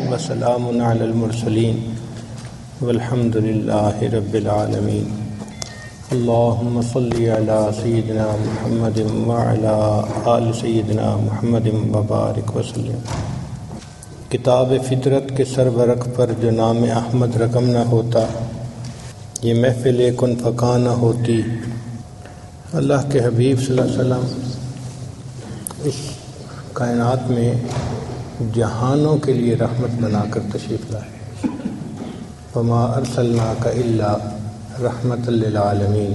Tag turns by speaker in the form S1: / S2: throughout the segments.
S1: وسلام علی المرسلین والحمد للہ رب العالمین۔ اللہم صلی علی سیدنا محمد وعلی آل سیدنا محمد وبارک وسلم۔ کتاب فطرت کے سرورق پر جو نام احمد رقم نہ ہوتا، یہ محفل کن فکا نہ ہوتی۔ اللہ کے حبیب صلی اللہ علیہ وسلم اس کائنات میں جہانوں کے لیے رحمت بنا کر تشریف لائے۔ وما ارسلناک الا رحمۃ للعالمین،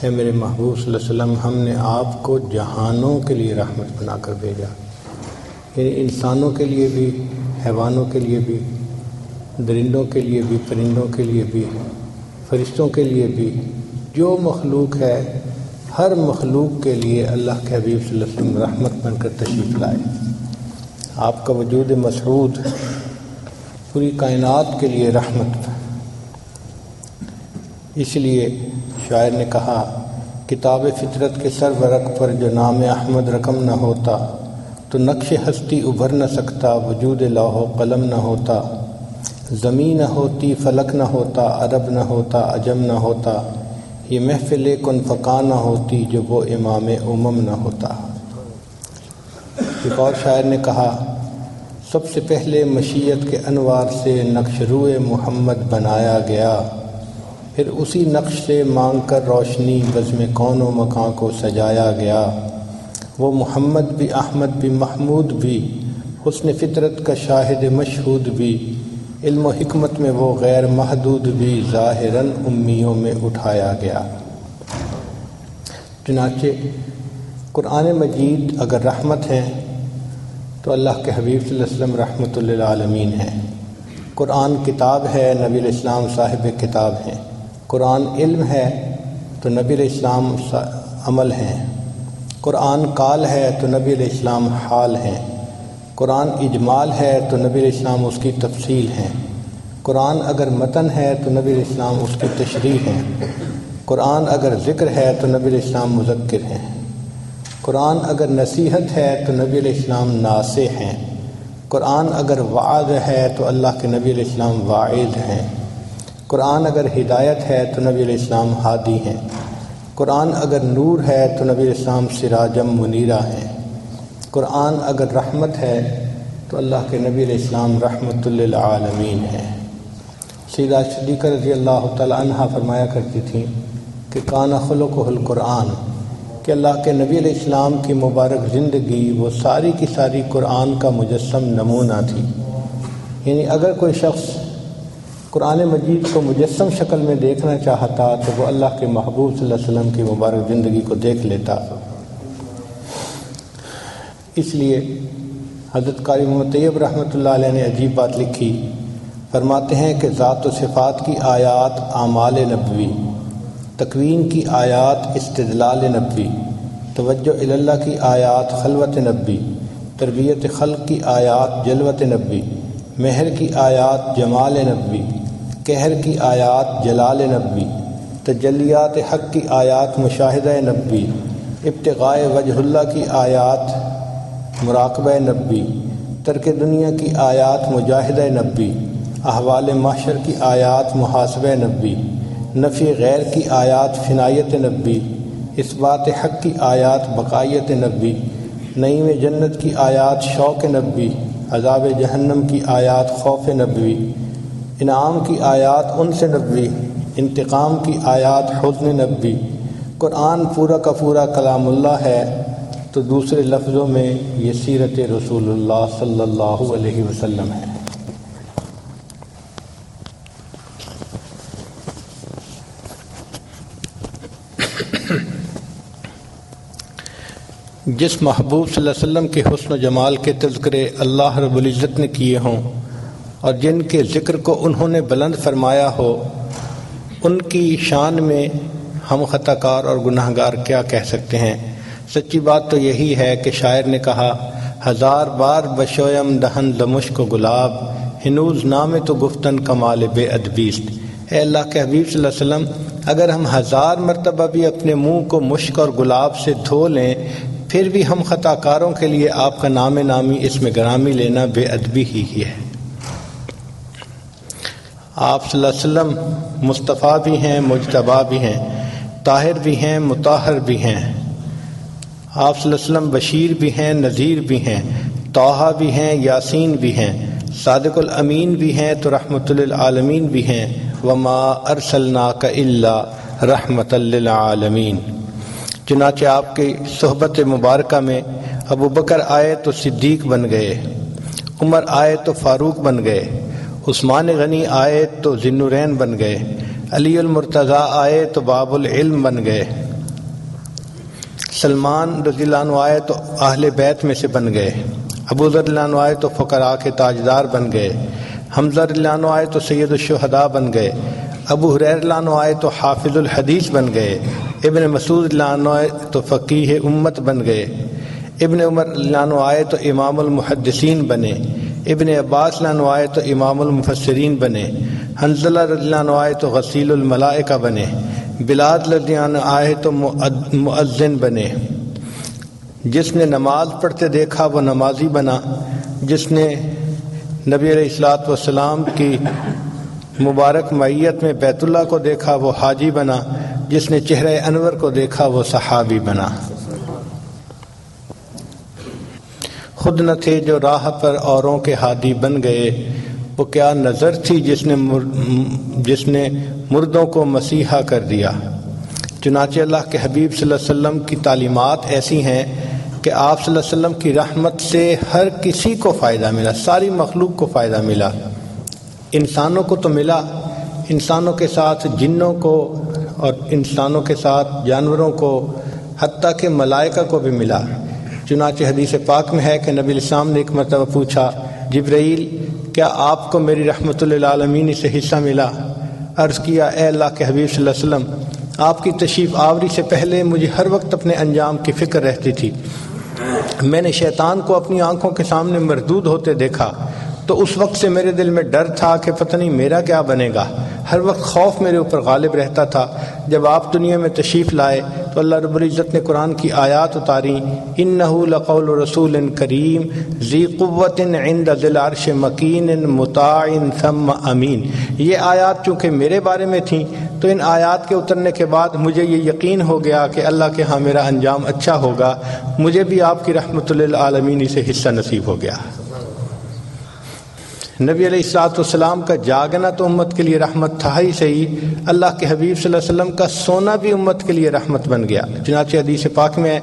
S1: اے میرے محبوب صلی اللہ علیہ وسلم، ہم نے آپ کو جہانوں کے لیے رحمت بنا کر بھیجا، یعنی انسانوں کے لیے بھی، حیوانوں کے لیے بھی، درندوں کے لیے بھی، پرندوں کے لیے بھی، فرشتوں کے لیے بھی، جو مخلوق ہے ہر مخلوق کے لیے اللہ کے حبیب صلی اللہ علیہ وسلم رحمت بن کر تشریف لائے۔ آپ کا وجود مسعود پوری کائنات کے لیے رحمت۔ اس لیے شاعر نے کہا، کتاب فطرت کے سرورق پر جو نام احمد رقم نہ ہوتا تو نقش ہستی ابھر نہ سکتا، وجود لوح و قلم نہ ہوتا، زمین نہ ہوتی، فلک نہ ہوتا، عرب نہ ہوتا، عجم نہ ہوتا، یہ محفل کن فکا نہ ہوتی جو وہ امام امم نہ ہوتا۔ ایک اور شاعر نے کہا، سب سے پہلے مشیت کے انوار سے نقش روئے محمد بنایا گیا، پھر اسی نقش سے مانگ کر روشنی بزم کون و مکان کو سجایا گیا۔ وہ محمد بھی، احمد بھی، محمود بھی، حسن فطرت کا شاہد مشہود بھی، علم و حکمت میں وہ غیر محدود بھی، ظاہراً امیوں میں اٹھایا گیا۔ چنانچہ قرآن مجید اگر رحمت ہے تو اللہ کے حبیب صلی اللہ علیہ وسلم رحمۃ للعالمین ہیں۔ قرآن کتاب ہے، نبی علیہ السلام صاحب کتاب ہیں۔ قرآن علم ہے تو نبی علیہ السلام عمل ہیں۔ قرآن قال ہے تو نبی علیہ السلام حال ہیں۔ قرآن اجمال ہے تو نبی علیہ السلام اس کی تفصیل ہیں۔ قرآن اگر متن ہے تو نبی علیہ السلام اس کی تشریح ہیں۔ قرآن اگر ذکر ہے تو نبی علیہ السلام مذکر ہیں۔ قرآن اگر نصیحت ہے تو نبی علیہ السلام ناصح ہیں۔ قرآن اگر وعظ ہے تو اللہ کے نبی علیہ السلام واعظ ہیں۔ قرآن اگر ہدایت ہے تو نبی علیہ السلام ہادی ہیں۔ قرآن اگر نور ہے تو نبی علیہ السلام سراجم منیرہ ہیں۔ قرآن اگر رحمت ہے تو اللہ کے نبی علیہ السلام رحمۃ للعالمین ہیں۔ سیدہ صدیقہ رضی اللہ تعالی عنہ فرمایا کرتی تھیں کہ کان خلقہ القرآن، کہ اللہ کے نبی علیہ السلام کی مبارک زندگی وہ ساری کی ساری قرآن کا مجسم نمونہ تھی۔ یعنی اگر کوئی شخص قرآن مجید کو مجسم شکل میں دیکھنا چاہتا تو وہ اللہ کے محبوب صلی اللہ علیہ وسلم کی مبارک زندگی کو دیکھ لیتا۔ اس لیے حضرت قاری محمد طیب رحمۃ اللہ علیہ نے عجیب بات لکھی، فرماتے ہیں کہ ذات و صفات کی آیات اعمال نبوی، تکوین کی آیات استدلال نبوی، توجہ الی اللہ کی آیات خلوت نبوی، تربیت خلق کی آیات جلوت نبوی، مہر کی آیات جمال نبوی، قہر کی آیات جلال نبوی، تجلیات حق کی آیات مشاہدہ نبوی، ابتغاء وجہ اللہ کی آیات مراقبہ نبوی، ترک دنیا کی آیات مجاہدہ نبوی، احوال محشر کی آیات محاسبہ نبوی، نفی غیر کی آیات فنایت نبوی، اثبات حق کی آیات بقایت نبوی، نعیم جنت کی آیات شوق نبوی، عذاب جہنم کی آیات خوف نبوی، انعام کی آیات انس نبوی، انتقام کی آیات حزن نبوی۔ قرآن پورا کا پورا کلام اللہ ہے تو دوسرے لفظوں میں یہ سیرت رسول اللہ صلی اللہ علیہ وسلم ہے۔ جس محبوب صلی اللہ علیہ وسلم کے حسن و جمال کے تذکرے اللہ رب العزت نے کیے ہوں اور جن کے ذکر کو انہوں نے بلند فرمایا ہو، ان کی شان میں ہم خطا کار اور گناہ گار کیا کہہ سکتے ہیں۔ سچی بات تو یہی ہے کہ شاعر نے کہا، ہزار بار بشویم دہن لمشک و گلاب، ہنوز نام تو گفتن کمال بے ادبیست۔ اے اللہ کے حبیب صلی اللہ علیہ وسلم، اگر ہم 1000 مرتبہ بھی اپنے منہ کو مشک اور گلاب سے دھو لیں پھر بھی ہم خطا کاروں کے لیے آپ کا نام نامی اسم گرامی لینا بے ادبی ہی ہے۔ آپ صلی اللہ علیہ وسلم مصطفیٰ بھی ہیں، مجتبیٰ بھی ہیں، طاہر بھی ہیں، مطہر بھی ہیں۔ آپ صلی اللہ علیہ وسلم بشیر بھی ہیں، نذیر بھی ہیں، طٰہٰ بھی ہیں، یاسین بھی ہیں، صادق الامین بھی ہیں، تو رحمت للعالمین بھی ہیں۔ وما ارسلناک الا رحمۃ للعالمین۔ چنانچہ آپ کی صحبت مبارکہ میں ابو بکر آئے تو صدیق بن گئے، عمر آئے تو فاروق بن گئے، عثمان غنی آئے تو ذی النورین بن گئے، علی المرتضیٰ آئے تو باب العلم بن گئے، سلمان رضی اللہ عنہ آئے تو اہل بیت میں سے بن گئے، ابو ذر رضی اللہ عنہ آئے تو فقراء کے تاجدار بن گئے، حمزہ رضی اللہ عنہ آئے تو سید الشہداء بن گئے، ابو ہریرہ رضی اللہ عنہ آئے تو حافظ الحدیث بن گئے، ابن مسعود رضی اللہ عنہ آئے تو فقیہ امت بن گئے، ابن عمر رضی اللہ عنہ آئے تو امام المحدثین بنے، ابن عباس رضی اللہ عنہ آئے تو امام المفسرین بنے، حنظلہ رضی اللہ عنہ آئے تو غسیل الملائکہ بنے، بلال رضی اللہ عنہ آئے تو مؤذن بنے۔ جس نے نماز پڑھتے دیکھا وہ نمازی بنا، جس نے نبی علیہ الصلوۃ والسلام کی مبارک معیت میں بیت اللہ کو دیکھا وہ حاجی بنا، جس نے چہرہ انور کو دیکھا وہ صحابی بنا۔ خود نہ تھے جو راہ پر اوروں کے ہادی بن گئے، وہ کیا نظر تھی جس نے مردوں کو مسیحا کر دیا۔ چنانچہ اللہ کے حبیب صلی اللہ علیہ وسلم کی تعلیمات ایسی ہیں کہ آپ صلی اللہ علیہ وسلم کی رحمت سے ہر کسی کو فائدہ ملا، ساری مخلوق کو فائدہ ملا۔ انسانوں کو تو ملا، انسانوں کے ساتھ جنوں کو اور انسانوں کے ساتھ جانوروں کو، حتیٰ کہ ملائکہ کو بھی ملا۔ چنانچہ حدیث پاک میں ہے کہ نبی علیہ السلام نے ایک مرتبہ پوچھا، جبرائیل کیا آپ کو میری رحمت للعالمین سے حصہ ملا؟ عرض کیا، اے اللہ کے حبیب صلی اللہ علیہ وسلم، آپ کی تشریف آوری سے پہلے مجھے ہر وقت اپنے انجام کی فکر رہتی تھی۔ میں نے شیطان کو اپنی آنکھوں کے سامنے مردود ہوتے دیکھا تو اس وقت سے میرے دل میں ڈر تھا کہ پتہ نہیں میرا کیا بنے گا، ہر وقت خوف میرے اوپر غالب رہتا تھا۔ جب آپ دنیا میں تشریف لائے تو اللہ رب العزت نے قرآن کی آیات اتاری، اِنَّهُ لَقَوْلُ رَسُولٍ كَرِيمٍ ذِي قُوَّةٍ عِنْدَ ذِي الْعَرْشِ مَكِينٍ مُطَاعٍ ثَمَّ أَمِينٍ۔ یہ آیات چونکہ میرے بارے میں تھیں تو ان آیات کے اترنے کے بعد مجھے یہ یقین ہو گیا کہ اللہ کے ہاں میرا انجام اچھا ہوگا، مجھے بھی آپ کی رحمت للعالمین سے حصہ نصیب ہو گیا۔ نبی علیہ الصلوۃ والسلام کا جاگنا تو امت کے لیے رحمت تھا ہی صحیح، اللہ کے حبیب صلی اللہ علیہ وسلم کا سونا بھی امت کے لیے رحمت بن گیا۔ چنانچہ حدیث پاک میں ہے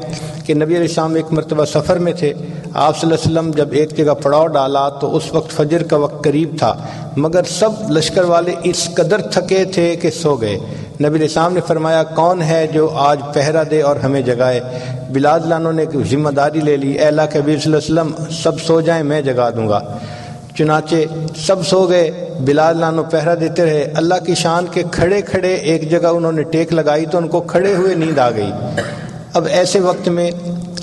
S1: کہ نبی علیہ السلام ایک مرتبہ سفر میں تھے، آپ صلی اللہ علیہ وسلم جب ایک جگہ پڑاؤ ڈالا تو اس وقت فجر کا وقت قریب تھا، مگر سب لشکر والے اس قدر تھکے تھے کہ سو گئے۔ نبی علیہ السلام نے فرمایا، کون ہے جو آج پہرا دے اور ہمیں جگائے؟ بلال رضی اللہ عنہ نے ذمہ داری لے لی، اے اللہ کے حبیب صلی اللہ علیہ وسلم سب سو جائیں، میں جگا دوں گا۔ چنانچہ سب سو گئے، بلال رضی اللہ عنہ پہرا دیتے رہے۔ اللہ کی شان کے کھڑے کھڑے ایک جگہ انہوں نے ٹیک لگائی تو ان کو کھڑے ہوئے نیند آ گئی۔ اب ایسے وقت میں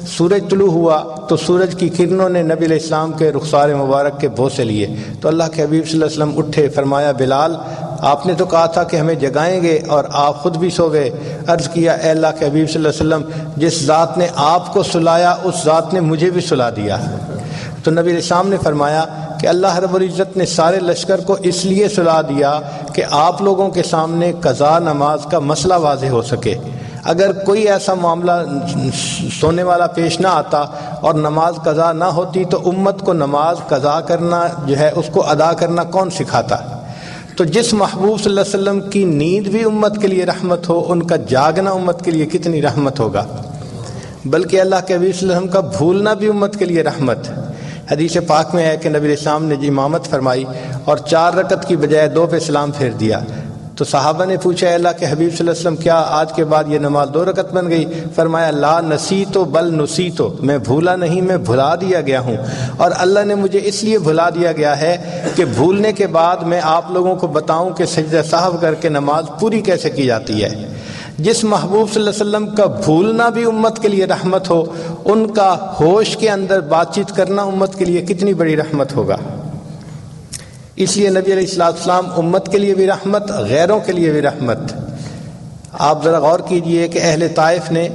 S1: سورج طلوع ہوا تو سورج کی کرنوں نے نبی علیہ السلام کے رخسار مبارک کے بوسے لیے تو اللہ کے حبیب صلی اللہ علیہ وسلم اٹھے، فرمایا، بلال آپ نے تو کہا تھا کہ ہمیں جگائیں گے اور آپ خود بھی سو گئے۔ عرض کیا، اے اللہ کے حبیب صلی اللہ علیہ وسلم، جس ذات نے آپ کو سلایا اس ذات نے مجھے بھی سلا دیا۔ تو نبی علیہ السلام نے فرمایا کہ اللہ رب العزت نے سارے لشکر کو اس لیے سلا دیا کہ آپ لوگوں کے سامنے قضا نماز کا مسئلہ واضح ہو سکے۔ اگر کوئی ایسا معاملہ سونے والا پیش نہ آتا اور نماز قضا نہ ہوتی تو امت کو نماز قضا کرنا جو ہے اس کو ادا کرنا کون سکھاتا؟ تو جس محبوب صلی اللہ علیہ وسلم کی نیند بھی امت کے لیے رحمت ہو، ان کا جاگنا امت کے لیے کتنی رحمت ہوگا۔ بلکہ اللہ کے حبیب صلی اللہ علیہ وسلم کا بھولنا بھی امت کے لیے رحمت۔ حدیث پاک میں ہے کہ نبی علیہ السلام نے امامت فرمائی اور 4 رکعت کی بجائے 2 پہ سلام پھیر دیا تو صحابہ نے پوچھا، اے اللہ کے حبیب صلی اللہ علیہ وسلم، کیا آج کے بعد یہ نماز 2 رکعت بن گئی؟ فرمایا، لا نسیتو بل نسیتو، میں بھولا نہیں، میں بھلا دیا گیا ہوں، اور اللہ نے مجھے اس لیے بھلا دیا گیا ہے کہ بھولنے کے بعد میں آپ لوگوں کو بتاؤں کہ سجدہ سہو کر کے نماز پوری کیسے کی جاتی ہے۔ جس محبوب صلی اللہ علیہ وسلم کا بھولنا بھی امت کے لیے رحمت ہو، ان کا ہوش کے اندر بات چیت کرنا امت کے لیے کتنی بڑی رحمت ہوگا۔ اس لیے نبی علیہ السلام امت کے لیے بھی رحمت، غیروں کے لیے بھی رحمت۔ آپ ذرا غور کیجئے کہ اہل طائف نے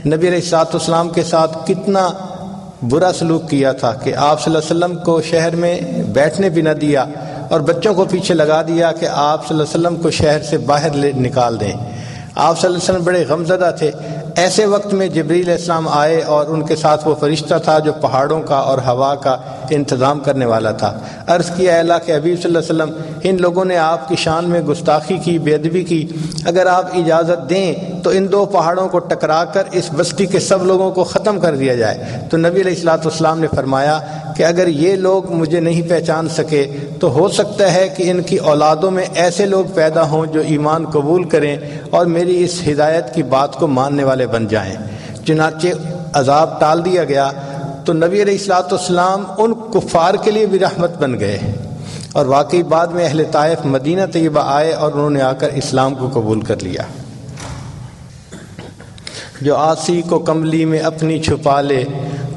S1: نبی علیہ السلام کے ساتھ کتنا برا سلوک کیا تھا کہ آپ صلی اللہ علیہ وسلم کو شہر میں بیٹھنے بھی نہ دیا، اور بچوں کو پیچھے لگا دیا کہ آپ صلی اللہ علیہ وسلم کو شہر سے باہر نکال دیں۔ آپ صلی اللہ علیہ وسلم بڑے غمزدہ تھے۔ ایسے وقت میں جبریل علیہ السلام آئے اور ان کے ساتھ وہ فرشتہ تھا جو پہاڑوں کا اور ہوا کا انتظام کرنے والا تھا۔ عرض کیا اے اللہ کے حبیب صلی اللہ علیہ وسلم، ان لوگوں نے آپ کی شان میں گستاخی کی، بے ادبی کی، اگر آپ اجازت دیں تو ان دو پہاڑوں کو ٹکرا کر اس بستی کے سب لوگوں کو ختم کر دیا جائے۔ تو نبی علیہ الصلوۃ والسلام نے فرمایا کہ اگر یہ لوگ مجھے نہیں پہچان سکے تو ہو سکتا ہے کہ ان کی اولادوں میں ایسے لوگ پیدا ہوں جو ایمان قبول کریں اور میری اس ہدایت کی بات کو ماننے والے بن جائیں۔ چنانچہ عذاب ٹال دیا گیا تو نبی علیہ الصلوۃ والسلام ان کفار کے لیے بھی رحمت بن گئے، اور واقعی بعد میں اہل طائف مدینہ طیبہ آئے اور انہوں نے آ کر اسلام کو قبول کر لیا۔ جو عاصی کو کملی میں اپنی چھپا لے،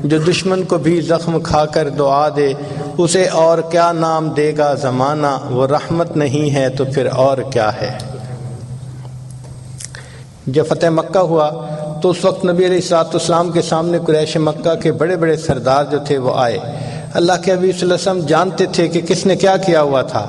S1: جو دشمن کو بھی زخم کھا کر دعا دے، اسے اور کیا نام دے گا زمانہ، وہ رحمت نہیں ہے تو پھر اور کیا ہے۔ جب فتح مکہ ہوا تو اس وقت نبی علیہ الصلوۃ والسلام کے سامنے قریش مکہ کے بڑے بڑے سردار جو تھے وہ آئے۔ اللہ کے حبیب صلی اللہ علیہ وسلم جانتے تھے کہ کس نے کیا کیا ہوا تھا۔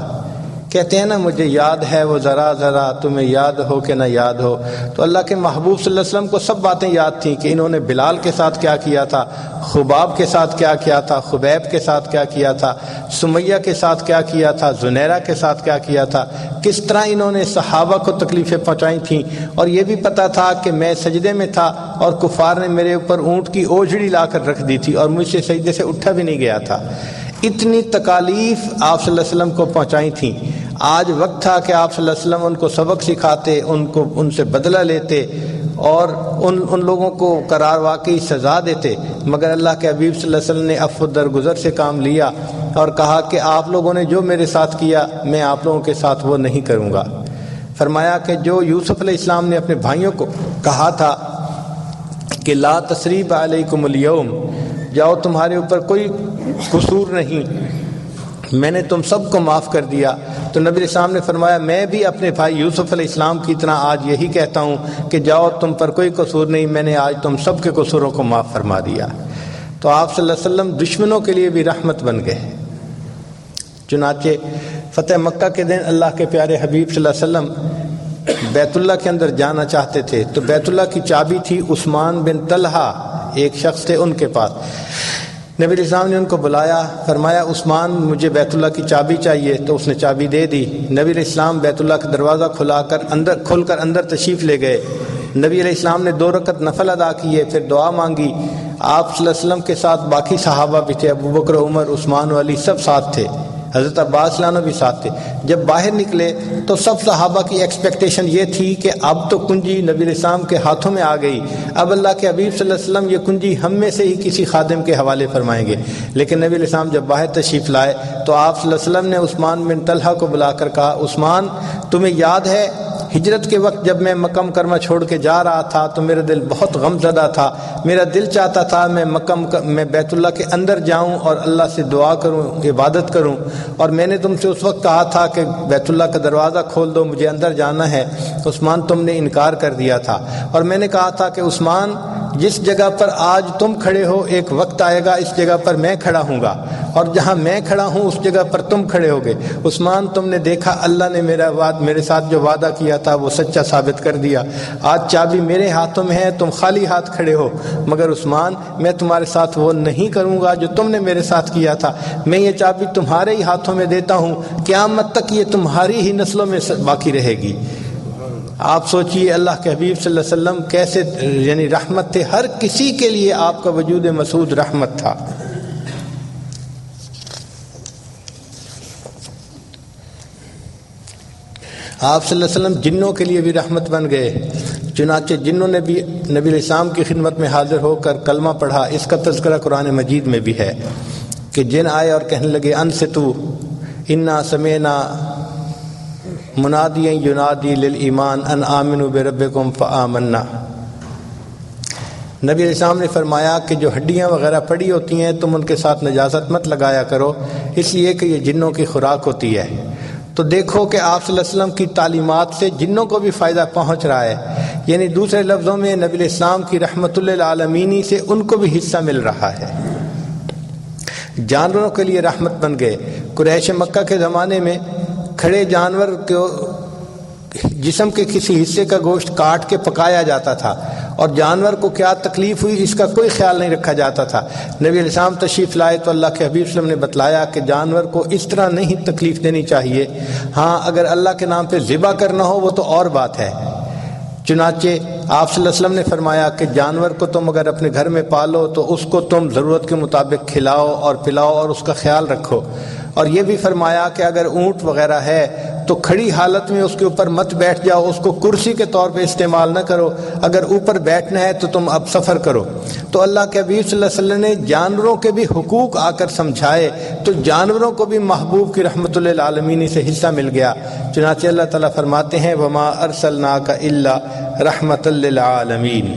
S1: کہتے ہیں نا مجھے یاد ہے وہ ذرا ذرا، تمہیں یاد ہو کہ نہ یاد ہو۔ تو اللہ کے محبوب صلی اللہ علیہ وسلم کو سب باتیں یاد تھیں کہ انہوں نے بلال کے ساتھ کیا کیا تھا، خباب کے ساتھ کیا کیا تھا، خبیب کے ساتھ کیا کیا تھا، سمیہ کے ساتھ کیا کیا تھا، زنیرہ کے ساتھ کیا کیا تھا، کس طرح انہوں نے صحابہ کو تکلیفیں پہنچائی تھیں، اور یہ بھی پتہ تھا کہ میں سجدے میں تھا اور کفار نے میرے اوپر اونٹ کی اوجھڑی لا کر رکھ دی تھی اور مجھ سے سجدے سے اٹھا بھی نہیں گیا تھا۔ اتنی تکالیف آپ صلی اللہ علیہ وسلم کو پہنچائی تھیں۔ آج وقت تھا کہ آپ صلی اللہ علیہ وسلم ان کو سبق سکھاتے، ان سے بدلہ لیتے اور ان لوگوں کو قرار واقعی سزا دیتے، مگر اللہ کے حبیب صلی اللہ علیہ وسلم نے عفو درگزر سے کام لیا اور کہا کہ آپ لوگوں نے جو میرے ساتھ کیا میں آپ لوگوں کے ساتھ وہ نہیں کروں گا۔ فرمایا کہ جو یوسف علیہ السلام نے اپنے بھائیوں کو کہا تھا کہ لا تثریب علیکم الیوم، جاؤ تمہارے اوپر کوئی قصور نہیں، میں نے تم سب کو معاف کر دیا، تو نبی علیہ السلام نے فرمایا میں بھی اپنے بھائی یوسف علیہ السلام کی طرح آج یہی کہتا ہوں کہ جاؤ تم پر کوئی قصور نہیں، میں نے آج تم سب کے قصوروں کو معاف فرما دیا۔ تو آپ صلی اللہ علیہ وسلم دشمنوں کے لیے بھی رحمت بن گئے۔ چنانچہ فتح مکہ کے دن اللہ کے پیارے حبیب صلی اللہ علیہ وسلم بیت اللہ کے اندر جانا چاہتے تھے، تو بیت اللہ کی چابی تھی عثمان بن طلحہ، ایک شخص تھے ان کے پاس۔ نبی علیہ السلام نے ان کو بلایا، فرمایا عثمان مجھے بیت اللہ کی چابی چاہیے، تو اس نے چابی دے دی۔ نبی علیہ السلام بیت اللہ کا دروازہ کھول کر اندر تشریف لے گئے۔ نبی علیہ السلام نے 2 رکعت نفل ادا کیے، پھر دعا مانگی۔ آپ صلی اللہ علیہ وسلم کے ساتھ باقی صحابہ بھی تھے، ابو بکر، عمر، عثمان و علی سب ساتھ تھے، حضرت عباس عنہ بھی ساتھ تھے۔ جب باہر نکلے تو سب صحابہ کی ایکسپیکٹیشن یہ تھی کہ اب تو کنجی نبی علیہ السلام کے ہاتھوں میں آ گئی، اب اللہ کے حبیب صلی اللہ علیہ وسلم یہ کنجی ہم میں سے ہی کسی خادم کے حوالے فرمائیں گے۔ لیکن نبی علیہ السلام جب باہر تشریف لائے تو آپ صلی اللہ علیہ وسلم نے عثمان بن طلحہ کو بلا کر کہا عثمان تمہیں یاد ہے ہجرت کے وقت جب میں مکہ مکرمہ چھوڑ کے جا رہا تھا تو میرا دل بہت غم زدہ تھا، میرا دل چاہتا تھا میں بیت اللہ کے اندر جاؤں اور اللہ سے دعا کروں، عبادت کروں، اور میں نے تم سے اس وقت کہا تھا کہ بیت اللہ کا دروازہ کھول دو، مجھے اندر جانا ہے۔ عثمان تم نے انکار کر دیا تھا، اور میں نے کہا تھا کہ عثمان جس جگہ پر آج تم کھڑے ہو ایک وقت آئے گا اس جگہ پر میں کھڑا ہوں گا، اور جہاں میں کھڑا ہوں اس جگہ پر تم کھڑے ہوگے۔ عثمان تم نے دیکھا اللہ نے میرے ساتھ جو وعدہ کیا تھا وہ سچا ثابت کر دیا، آج چابی میرے ہاتھوں میں ہے، تم خالی ہاتھ کھڑے ہو، مگر عثمان میں تمہارے ساتھ وہ نہیں کروں گا جو تم نے میرے ساتھ کیا تھا، میں یہ چابی تمہارے ہی ہاتھوں میں دیتا ہوں، قیامت تک یہ تمہاری ہی نسلوں میں باقی رہے گی۔ آپ سوچئے اللہ کے حبیب صلی اللہ علیہ وسلم کیسے یعنی رحمت تھے، ہر کسی کے لیے آپ کا وجود مسعود رحمت تھا۔ آپ صلی اللہ علیہ وسلم جنوں کے لیے بھی رحمت بن گئے، چنانچہ جنوں نے بھی نبی علیہ السلام کی خدمت میں حاضر ہو کر کلمہ پڑھا۔ اس کا تذکرہ قرآن مجید میں بھی ہے کہ جن آئے اور کہنے لگے انصتوا انا سمعنا منادیا ینادی للایمان ان آمنوا بربکم فآمنا۔ نبی علیہ السلام نے فرمایا کہ جو ہڈیاں وغیرہ پڑی ہوتی ہیں تم ان کے ساتھ نجاست مت لگایا کرو، اس لیے کہ یہ جنوں کی خوراک ہوتی ہے۔ تو دیکھو کہ آپ صلی اللہ علیہ وسلم کی تعلیمات سے جنوں کو بھی فائدہ پہنچ رہا ہے، یعنی دوسرے لفظوں میں نبی علیہ السلام کی رحمت للعالمین سے ان کو بھی حصہ مل رہا ہے۔ جانوروں کے لیے رحمت بن گئے، قریش مکہ کے زمانے میں کھڑے جانور کو جسم کے کسی حصے کا گوشت کاٹ کے پکایا جاتا تھا، اور جانور کو کیا تکلیف ہوئی اس کا کوئی خیال نہیں رکھا جاتا تھا۔ نبی علیہ السلام تشریف لائے تو اللہ کے حبیب صلی اللہ علیہ وسلم نے بتلایا کہ جانور کو اس طرح نہیں تکلیف دینی چاہیے، ہاں اگر اللہ کے نام پہ ذبح کرنا ہو وہ تو اور بات ہے۔ چنانچہ آپ صلی اللہ علیہ وسلم نے فرمایا کہ جانور کو تم اگر اپنے گھر میں پالو تو اس کو تم ضرورت کے مطابق کھلاؤ اور پلاؤ اور اس کا خیال رکھو، اور یہ بھی فرمایا کہ اگر اونٹ وغیرہ ہے تو کھڑی حالت میں اس کے اوپر مت بیٹھ جاؤ، اس کو کرسی کے طور پہ استعمال نہ کرو، اگر اوپر بیٹھنا ہے تو تم اب سفر کرو۔ تو اللہ کے حبیب صلی اللہ علیہ وسلم نے جانوروں کے بھی حقوق آ کر سمجھائے، تو جانوروں کو بھی محبوب کی رحمت للعالمین سے حصہ مل گیا۔ چنانچہ اللہ تعالیٰ فرماتے ہیں وما ارسلناک الا رحمت للعالمین۔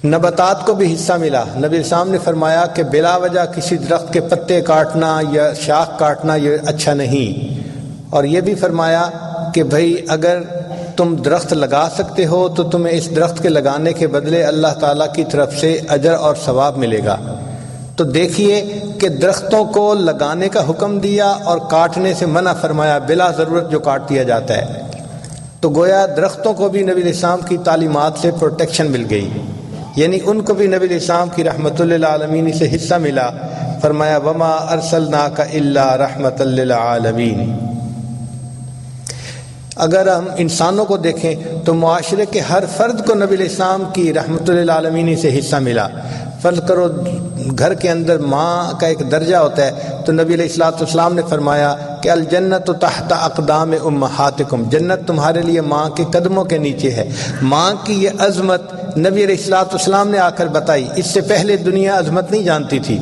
S1: نباتات کو بھی حصہ ملا۔ نبی السلام نے فرمایا کہ بلا وجہ کسی درخت کے پتے کاٹنا یا شاخ کاٹنا یہ اچھا نہیں، اور یہ بھی فرمایا کہ بھئی اگر تم درخت لگا سکتے ہو تو تمہیں اس درخت کے لگانے کے بدلے اللہ تعالیٰ کی طرف سے اجر اور ثواب ملے گا۔ تو دیکھیے کہ درختوں کو لگانے کا حکم دیا اور کاٹنے سے منع فرمایا، بلا ضرورت جو کاٹ دیا جاتا ہے۔ تو گویا درختوں کو بھی نبی علیہ السلام کی تعلیمات سے پروٹیکشن مل گئی، یعنی ان کو بھی نبی علیہ السلام کی رحمت للعالمین سے حصہ ملا۔ فرمایا وما ارسلناک الا رحمت للعالمین۔ اگر ہم انسانوں کو دیکھیں تو معاشرے کے ہر فرد کو نبی علیہ السلام کی رحمت للعالمین سے حصہ ملا۔ فرض کرو گھر کے اندر ماں کا ایک درجہ ہوتا ہے، تو نبی علیہ السلام نے فرمایا کہ الجنت تحت اقدام امہاتکم، جنت تمہارے لیے ماں کے قدموں کے نیچے ہے۔ ماں کی یہ عظمت نبی علیہ السلام نے آ کر بتائی، اس سے پہلے دنیا عظمت نہیں جانتی تھی،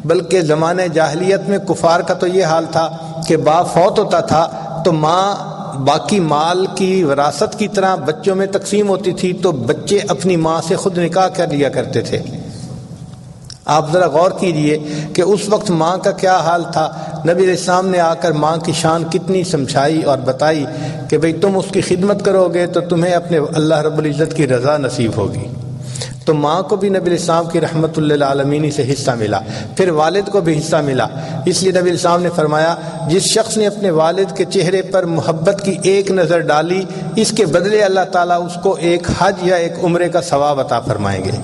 S1: بلکہ زمانہ جاہلیت میں کفار کا تو یہ حال تھا کہ باپ فوت ہوتا تھا تو ماں باقی مال کی وراثت کی طرح بچوں میں تقسیم ہوتی تھی، تو بچے اپنی ماں سے خود نکاح کر لیا کرتے تھے۔ آپ ذرا غور کیجئے کہ اس وقت ماں کا کیا حال تھا۔ نبی علیہ السلام نے آ کر ماں کی شان کتنی سمجھائی اور بتائی کہ بھئی تم اس کی خدمت کرو گے تو تمہیں اپنے اللہ رب العزت کی رضا نصیب ہوگی۔ تو ماں کو بھی نبی علیہ السلام کی رحمت للعالمین سے حصہ ملا، پھر والد کو بھی حصہ ملا۔ اس لیے نبی علیہ السلام نے فرمایا جس شخص نے اپنے والد کے چہرے پر محبت کی ایک نظر ڈالی، اس کے بدلے اللہ تعالیٰ اس کو ایک حج یا ایک عمرے کا ثواب عطا فرمائیں گے۔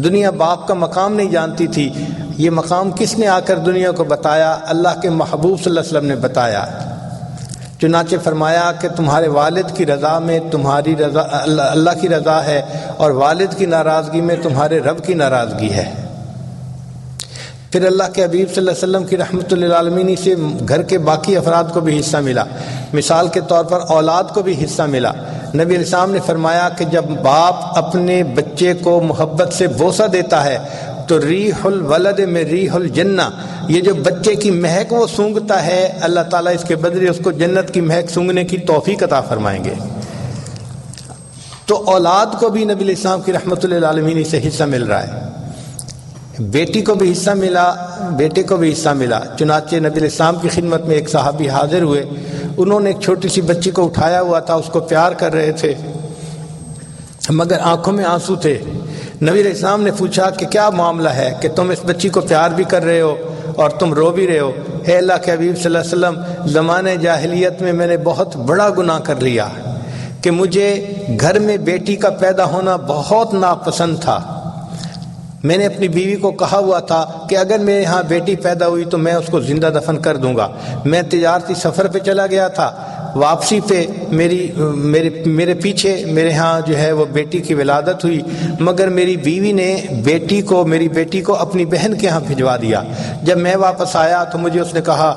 S1: دنیا باپ کا مقام نہیں جانتی تھی، یہ مقام کس نے آ کر دنیا کو بتایا؟ اللہ کے محبوب صلی اللہ علیہ وسلم نے بتایا۔ چنانچہ فرمایا کہ تمہارے والد کی رضا میں تمہاری رضا اللہ کی رضا ہے، اور والد کی ناراضگی میں تمہارے رب کی ناراضگی ہے۔ پھر اللہ کے حبیب صلی اللہ علیہ وسلم کی رحمت للعالمین سے گھر کے باقی افراد کو بھی حصہ ملا۔ مثال کے طور پر اولاد کو بھی حصہ ملا۔ نبی علیہ السلام نے فرمایا کہ جب باپ اپنے بچے کو محبت سے بوسہ دیتا ہے تو ریح الولد میں ریح الجنہ، یہ جو بچے کی مہک وہ سونگھتا ہے، اللہ تعالیٰ اس کے بدلے اس کو جنت کی مہک سونگھنے کی توفیق عطا فرمائیں گے۔ تو اولاد کو بھی نبی علیہ السلام کی رحمت للعالمین سے حصہ مل رہا ہے۔ بیٹی کو بھی حصہ ملا، بیٹے کو بھی حصہ ملا۔ چنانچہ نبی علیہ السلام کی خدمت میں ایک صحابی حاضر ہوئے، انہوں نے ایک چھوٹی سی بچی کو اٹھایا ہوا تھا، اس کو پیار کر رہے تھے مگر آنکھوں میں آنسو تھے۔ نبی علیہ السلام نے پوچھا کہ کیا معاملہ ہے کہ تم اس بچی کو پیار بھی کر رہے ہو اور تم رو بھی رہے ہو؟ اے اللہ کے حبیب صلی اللہ علیہ وسلم، زمانے جاہلیت میں میں نے بہت بڑا گناہ کر لیا کہ مجھے گھر میں بیٹی کا پیدا ہونا بہت ناپسند تھا۔ میں نے اپنی بیوی کو کہا ہوا تھا کہ اگر میرے یہاں بیٹی پیدا ہوئی تو میں اس کو زندہ دفن کر دوں گا۔ میں تجارتی سفر پہ چلا گیا تھا، واپسی پہ میرے پیچھے میرے ہاں جو ہے وہ بیٹی کی ولادت ہوئی، مگر میری بیوی نے میری بیٹی کو اپنی بہن کے ہاں بھجوا دیا۔ جب میں واپس آیا تو مجھے اس نے کہا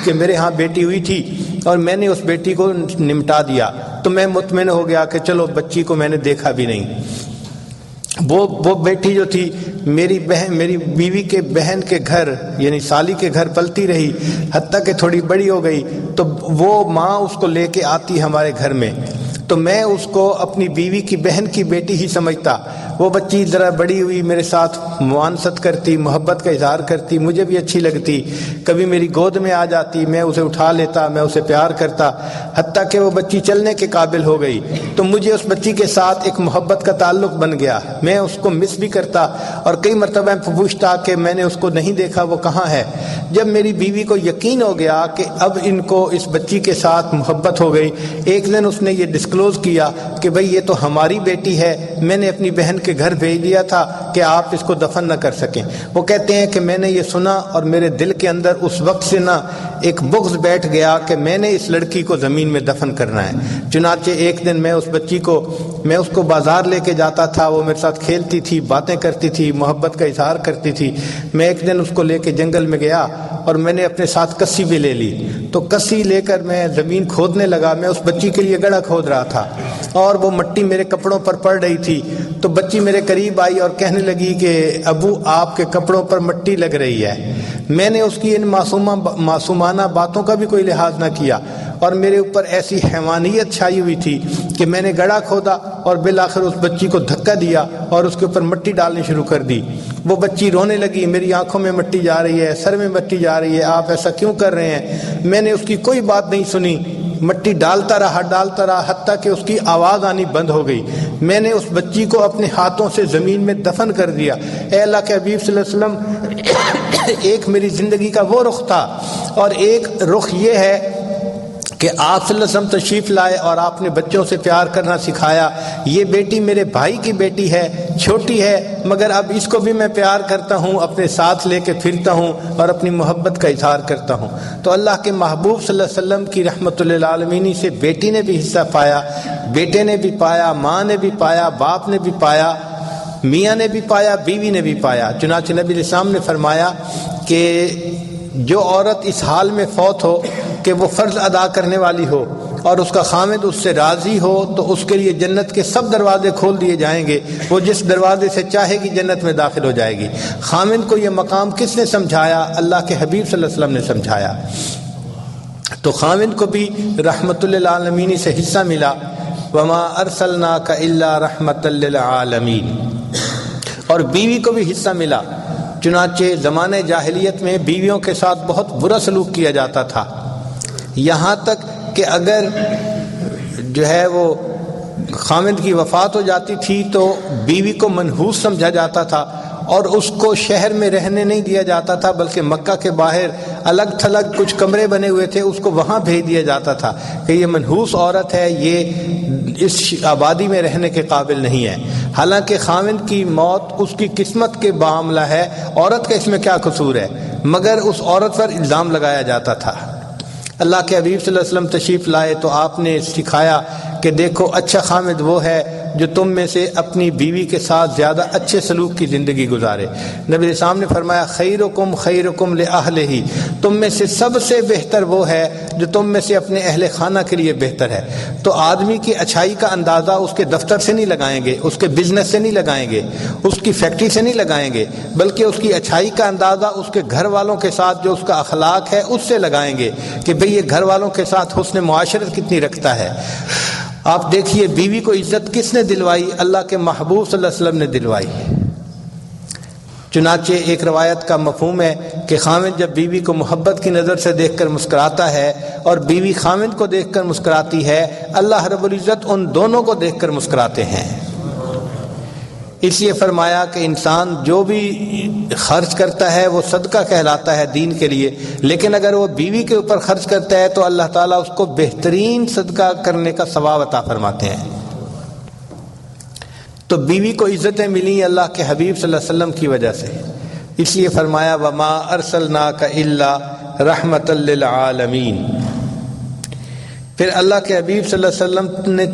S1: کہ میرے ہاں بیٹی ہوئی تھی اور میں نے اس بیٹی کو نمٹا دیا، تو میں مطمئن ہو گیا کہ چلو بچی کو میں نے دیکھا بھی نہیں۔ وہ بیٹی جو تھی میری بیوی کے بہن کے گھر یعنی سالی کے گھر پلتی رہی، حتیٰ کہ تھوڑی بڑی ہو گئی تو وہ ماں اس کو لے کے آتی ہمارے گھر میں، تو میں اس کو اپنی بیوی کی بہن کی بیٹی ہی سمجھتا، وہ بچی ذرا بڑی ہوئی، میرے ساتھ معانست کرتی، محبت کا اظہار کرتی، مجھے بھی اچھی لگتی، کبھی میری گود میں آ جاتی، میں اسے اٹھا لیتا، میں اسے پیار کرتا، حتیٰ کہ وہ بچی چلنے کے قابل ہو گئی تو مجھے اس بچی کے ساتھ ایک محبت کا تعلق بن گیا، میں اس کو مس بھی کرتا اور کئی مرتبہ پوچھتا کہ میں نے اس کو نہیں دیکھا، وہ کہاں ہے۔ جب میری بیوی کو یقین ہو گیا کہ اب ان کو اس بچی کے ساتھ محبت ہو گئی، ایک دن اس نے یہ ڈسکلوز کیا کہ بھئی یہ تو ہماری بیٹی ہے، میں نے اپنی بہن کے گھر بھیج دیا تھا کہ آپ اس کو دفن نہ کر سکیں۔ وہ کہتے ہیں کہ میں نے یہ سنا اور میرے دل کے اندر اس وقت سے نا ایک بغض بیٹھ گیا کہ میں نے اس لڑکی کو زمین میں دفن کرنا ہے۔ چنانچہ ایک دن میں اس بچی کو بازار لے کے جاتا تھا، وہ میرے ساتھ کھیلتی تھی، باتیں کرتی تھی، محبت کا اظہار کرتی تھی۔ میں ایک دن اس کو لے کے جنگل میں گیا اور میں نے اپنے ساتھ کسی بھی لے لی، تو کسی لے کر میں زمین کھودنے لگا، میں اس بچی کے لیے گڑھا کھود رہا تھا اور وہ مٹی میرے کپڑوں پر پڑ رہی تھی، تو بچی میرے قریب آئی اور کہنے لگی کہ ابو آپ کے کپڑوں پر مٹی لگ رہی ہے۔ میں نے اس کی ان معصومانہ باتوں کا بھی کوئی لحاظ نہ کیا اور میرے اوپر ایسی حیوانیت چھائی ہوئی تھی کہ میں نے گڑھا کھودا اور بالآخر اس بچی کو دھکا دیا اور اس کے اوپر مٹی ڈالنی شروع کر دی۔ وہ بچی رونے لگی، میری آنکھوں میں مٹی جا رہی ہے، سر میں مٹی جا رہی ہے، آپ ایسا کیوں کر رہے ہیں؟ میں نے اس کی کوئی بات نہیں سنی، مٹی ڈالتا رہا حتیٰ کہ اس کی آواز آنی بند ہو گئی۔ میں نے اس بچی کو اپنے ہاتھوں سے زمین میں دفن کر دیا۔ اے اللہ کے حبیب صلی اللہ علیہ وسلم، ایک میری زندگی کا وہ رخ تھا اور ایک رخ یہ ہے کہ آپ صلی اللہ علیہ وسلم تشریف لائے اور آپ نے بچوں سے پیار کرنا سکھایا۔ یہ بیٹی میرے بھائی کی بیٹی ہے، چھوٹی ہے، مگر اب اس کو بھی میں پیار کرتا ہوں، اپنے ساتھ لے کے پھرتا ہوں اور اپنی محبت کا اظہار کرتا ہوں۔ تو اللہ کے محبوب صلی اللہ علیہ وسلم کی رحمت للعالمین سے بیٹی نے بھی حصہ پایا، بیٹے نے بھی پایا، ماں نے بھی پایا، باپ نے بھی پایا، میاں نے بھی پایا، بیوی نے بھی پایا۔ چنانچہ نبی علیہ السلام نے فرمایا کہ جو عورت اس حال میں فوت ہو کہ وہ فرض ادا کرنے والی ہو اور اس کا خامد اس سے راضی ہو تو اس کے لیے جنت کے سب دروازے کھول دیے جائیں گے، وہ جس دروازے سے چاہے گی جنت میں داخل ہو جائے گی۔ خامد کو یہ مقام کس نے سمجھایا؟ اللہ کے حبیب صلی اللہ علیہ وسلم نے سمجھایا۔ تو خامد کو بھی رحمت للعالمین سے حصہ ملا، وما ارسلناک الا رحمت للعالمین، اور بیوی کو بھی حصہ ملا۔ چنانچہ زمانے جاہلیت میں بیویوں کے ساتھ بہت برا سلوک کیا جاتا تھا، یہاں تک کہ اگر جو ہے وہ خامد کی وفات ہو جاتی تھی تو بیوی کو منحوس سمجھا جاتا تھا اور اس کو شہر میں رہنے نہیں دیا جاتا تھا، بلکہ مکہ کے باہر الگ تھلگ کچھ کمرے بنے ہوئے تھے، اس کو وہاں بھیج دیا جاتا تھا کہ یہ منحوس عورت ہے، یہ اس آبادی میں رہنے کے قابل نہیں ہے۔ حالانکہ خامد کی موت اس کی قسمت کے معاملہ ہے، عورت کا اس میں کیا قصور ہے، مگر اس عورت پر الزام لگایا جاتا تھا۔ اللہ کے حبیب صلی اللہ علیہ وسلم تشریف لائے تو آپ نے سکھایا کہ دیکھو اچھا خامد وہ ہے جو تم میں سے اپنی بیوی کے ساتھ زیادہ اچھے سلوک کی زندگی گزارے۔ نبی علیہ السلام نے فرمایا خیرکم خیرکم لأہلہ، تم میں سے سب سے بہتر وہ ہے جو تم میں سے اپنے اہل خانہ کے لیے بہتر ہے۔ تو آدمی کی اچھائی کا اندازہ اس کے دفتر سے نہیں لگائیں گے، اس کے بزنس سے نہیں لگائیں گے، اس کی فیکٹری سے نہیں لگائیں گے، بلکہ اس کی اچھائی کا اندازہ اس کے گھر والوں کے ساتھ جو اس کا اخلاق ہے اس سے لگائیں گے کہ بھئی یہ گھر والوں کے ساتھ حسن معاشرت کتنی رکھتا ہے۔ آپ دیکھیے بیوی کو عزت کس نے دلوائی؟ اللہ کے محبوب صلی اللہ علیہ وسلم نے دلوائی۔ چنانچہ ایک روایت کا مفہوم ہے کہ خامد جب بیوی کو محبت کی نظر سے دیکھ کر مسکراتا ہے اور بیوی خامد کو دیکھ کر مسکراتی ہے، اللہ رب العزت ان دونوں کو دیکھ کر مسکراتے ہیں۔ اس لیے فرمایا کہ انسان جو بھی خرچ کرتا ہے وہ صدقہ کہلاتا ہے دین کے لیے، لیکن اگر وہ بیوی کے اوپر خرچ کرتا ہے تو اللہ تعالیٰ اس کو بہترین صدقہ کرنے کا ثواب عطا فرماتے ہیں۔ تو بیوی کو عزتیں ملی اللہ کے حبیب صلی اللہ علیہ وسلم کی وجہ سے، اس لیے فرمایا وما ارسلناک الا رحمت للعالمین۔ پھر اللہ کے حبیب صلی اللہ علیہ وسلم نے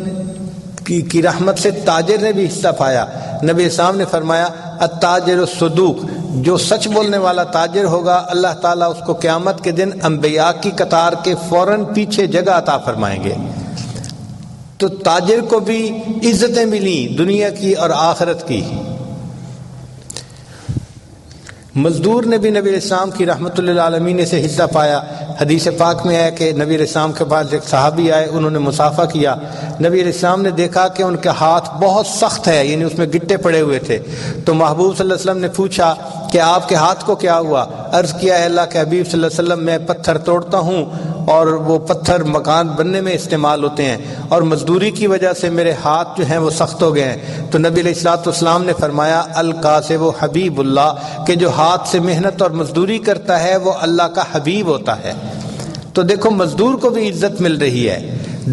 S1: کی رحمت سے تاجر نے بھی حصہ پایا۔ نبی اسلام نے فرمایا التاجر الصدوق، جو سچ بولنے والا تاجر ہوگا اللہ تعالیٰ اس کو قیامت کے دن انبیاء کی قطار کے فوراً پیچھے جگہ عطا فرمائیں گے۔ تو تاجر کو بھی عزتیں ملی دنیا کی اور آخرت کی۔ مزدور نے بھی نبی علیہ السلام کی رحمت للعالمین سے حصہ پایا۔ حدیث پاک میں ہے کہ نبی علیہ السلام کے پاس ایک صحابی آئے، انہوں نے مصافحہ کیا۔ نبی علیہ السلام نے دیکھا کہ ان کے ہاتھ بہت سخت ہے، یعنی اس میں گٹے پڑے ہوئے تھے۔ تو محبوب صلی اللہ علیہ وسلم نے پوچھا کہ آپ کے ہاتھ کو کیا ہوا؟ عرض کیا ہے اللہ کے حبیب صلی اللہ علیہ وسلم میں پتھر توڑتا ہوں اور وہ پتھر مکان بننے میں استعمال ہوتے ہیں، اور مزدوری کی وجہ سے میرے ہاتھ جو ہیں وہ سخت ہو گئے ہیں۔ تو نبی علیہ السلام نے فرمایا القاسب حبیب اللہ، کہ جو ہاتھ سے محنت اور مزدوری کرتا ہے وہ اللہ کا حبیب ہوتا ہے۔ تو دیکھو مزدور کو بھی عزت مل رہی ہے،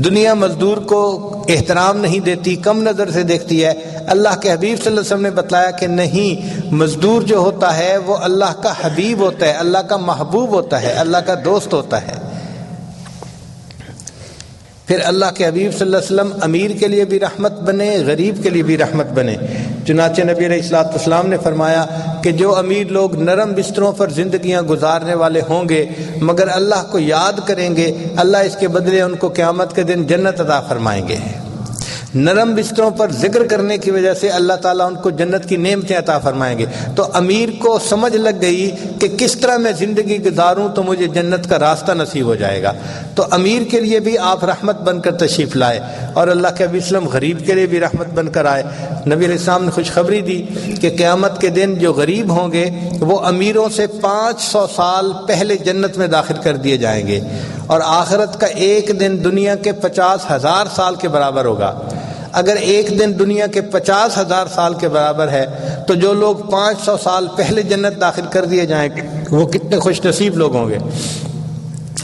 S1: دنیا مزدور کو احترام نہیں دیتی، کم نظر سے دیکھتی ہے۔ اللہ کے حبیب صلی اللہ علیہ وسلم نے بتلایا کہ نہیں، مزدور جو ہوتا ہے وہ اللہ کا حبیب ہوتا ہے، اللہ کا محبوب ہوتا ہے، اللہ کا دوست ہوتا ہے۔ پھر اللہ کے حبیب صلی اللہ علیہ وسلم امیر کے لیے بھی رحمت بنے، غریب کے لیے بھی رحمت بنے۔ چنانچہ نبی علیہ السلام نے فرمایا کہ جو امیر لوگ نرم بستروں پر زندگیاں گزارنے والے ہوں گے مگر اللہ کو یاد کریں گے، اللہ اس کے بدلے ان کو قیامت کے دن جنت عطا فرمائیں گے۔ نرم بستروں پر ذکر کرنے کی وجہ سے اللہ تعالیٰ ان کو جنت کی نعمتیں عطا فرمائیں گے۔ تو امیر کو سمجھ لگ گئی کہ کس طرح میں زندگی گزاروں تو مجھے جنت کا راستہ نصیب ہو جائے گا۔ تو امیر کے لیے بھی آپ رحمت بن کر تشریف لائے، اور اللہ کے حبیب صلی اللہ علیہ وسلم غریب کے لیے بھی رحمت بن کر آئے۔ نبی علیہ السلام نے خوشخبری دی کہ قیامت کے دن جو غریب ہوں گے وہ امیروں سے 500 سال پہلے جنت میں داخل کر دیے جائیں گے، اور آخرت کا ایک دن دنیا کے 50,000 سال کے برابر ہوگا۔ اگر ایک دن دنیا کے 50,000 سال کے برابر ہے تو جو لوگ 500 سال پہلے جنت داخل کر دیے جائیں گے وہ کتنے خوش نصیب لوگ ہوں گے۔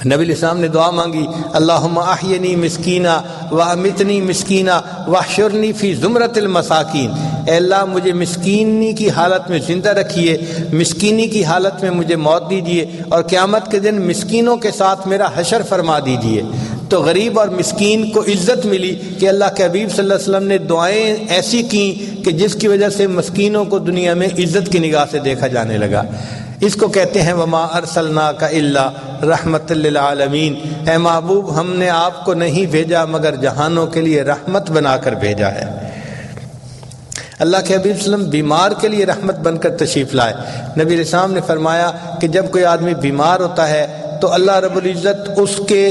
S1: نبی علیہ السلام نے دعا مانگی اللہم احینی مسکینہ وامیتنی مسکینہ واحشرنی فی زمرۃ المساکین، اے اللہ مجھے مسکینی کی حالت میں زندہ رکھیے، مسکینی کی حالت میں مجھے موت دیجیے، اور قیامت کے دن مسکینوں کے ساتھ میرا حشر فرما دیجیے۔ تو غریب اور مسکین کو عزت ملی کہ اللہ کے حبیب صلی اللہ علیہ وسلم نے دعائیں ایسی کیں کہ جس کی وجہ سے مسکینوں کو دنیا میں عزت کی نگاہ سے دیکھا جانے لگا۔ اس کو کہتے ہیں وما ارسلناک الا رحمت للعالمین، اے محبوب ہم نے آپ کو نہیں بھیجا مگر جہانوں کے لیے رحمت بنا کر بھیجا ہے۔ اللہ کے حبیب صلی اللہ علیہ وسلم بیمار کے لیے رحمت بن کر تشریف لائے۔ نبی علیہ السلام نے فرمایا کہ جب کوئی آدمی بیمار ہوتا ہے تو اللہ رب العزت اس کے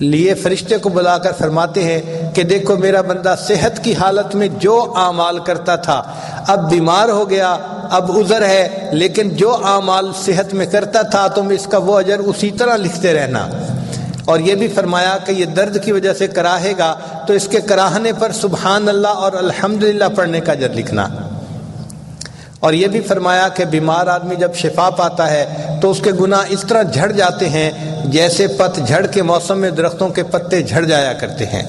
S1: لیے فرشتے کو بلا کر فرماتے ہیں کہ دیکھو میرا بندہ صحت کی حالت میں جو اعمال کرتا تھا اب بیمار ہو گیا، اب عذر ہے، لیکن جو اعمال صحت میں کرتا تھا تم اس کا وہ اجر اسی طرح لکھتے رہنا۔ اور یہ بھی فرمایا کہ یہ درد کی وجہ سے کراہے گا تو اس کے کراہنے پر سبحان اللہ اور الحمدللہ پڑھنے کا اجر لکھنا۔ اور یہ بھی فرمایا کہ بیمار آدمی جب شفا پاتا ہے تو اس کے گناہ اس طرح جھڑ جاتے ہیں جیسے پت جھڑ کے موسم میں درختوں کے پتے جھڑ جایا کرتے ہیں۔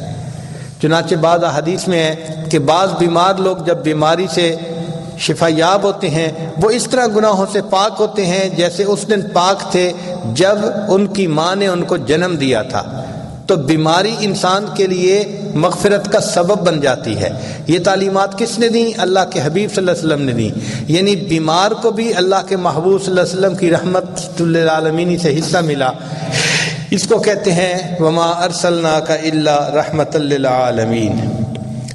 S1: چنانچہ بعض احادیث میں ہے کہ بعض بیمار لوگ جب بیماری سے شفا یاب ہوتے ہیں وہ اس طرح گناہوں سے پاک ہوتے ہیں جیسے اس دن پاک تھے جب ان کی ماں نے ان کو جنم دیا تھا۔ تو بیماری انسان کے لیے مغفرت کا سبب بن جاتی ہے۔ یہ تعلیمات کس نے دیں؟ اللہ کے حبیب صلی اللہ علیہ وسلم نے دیں، یعنی بیمار کو بھی اللہ کے محبوب صلی اللہ علیہ وسلم کی رحمت للعالمین سے حصہ ملا۔ اس کو کہتے ہیں وما ارسلناک الا رحمت للعالمین۔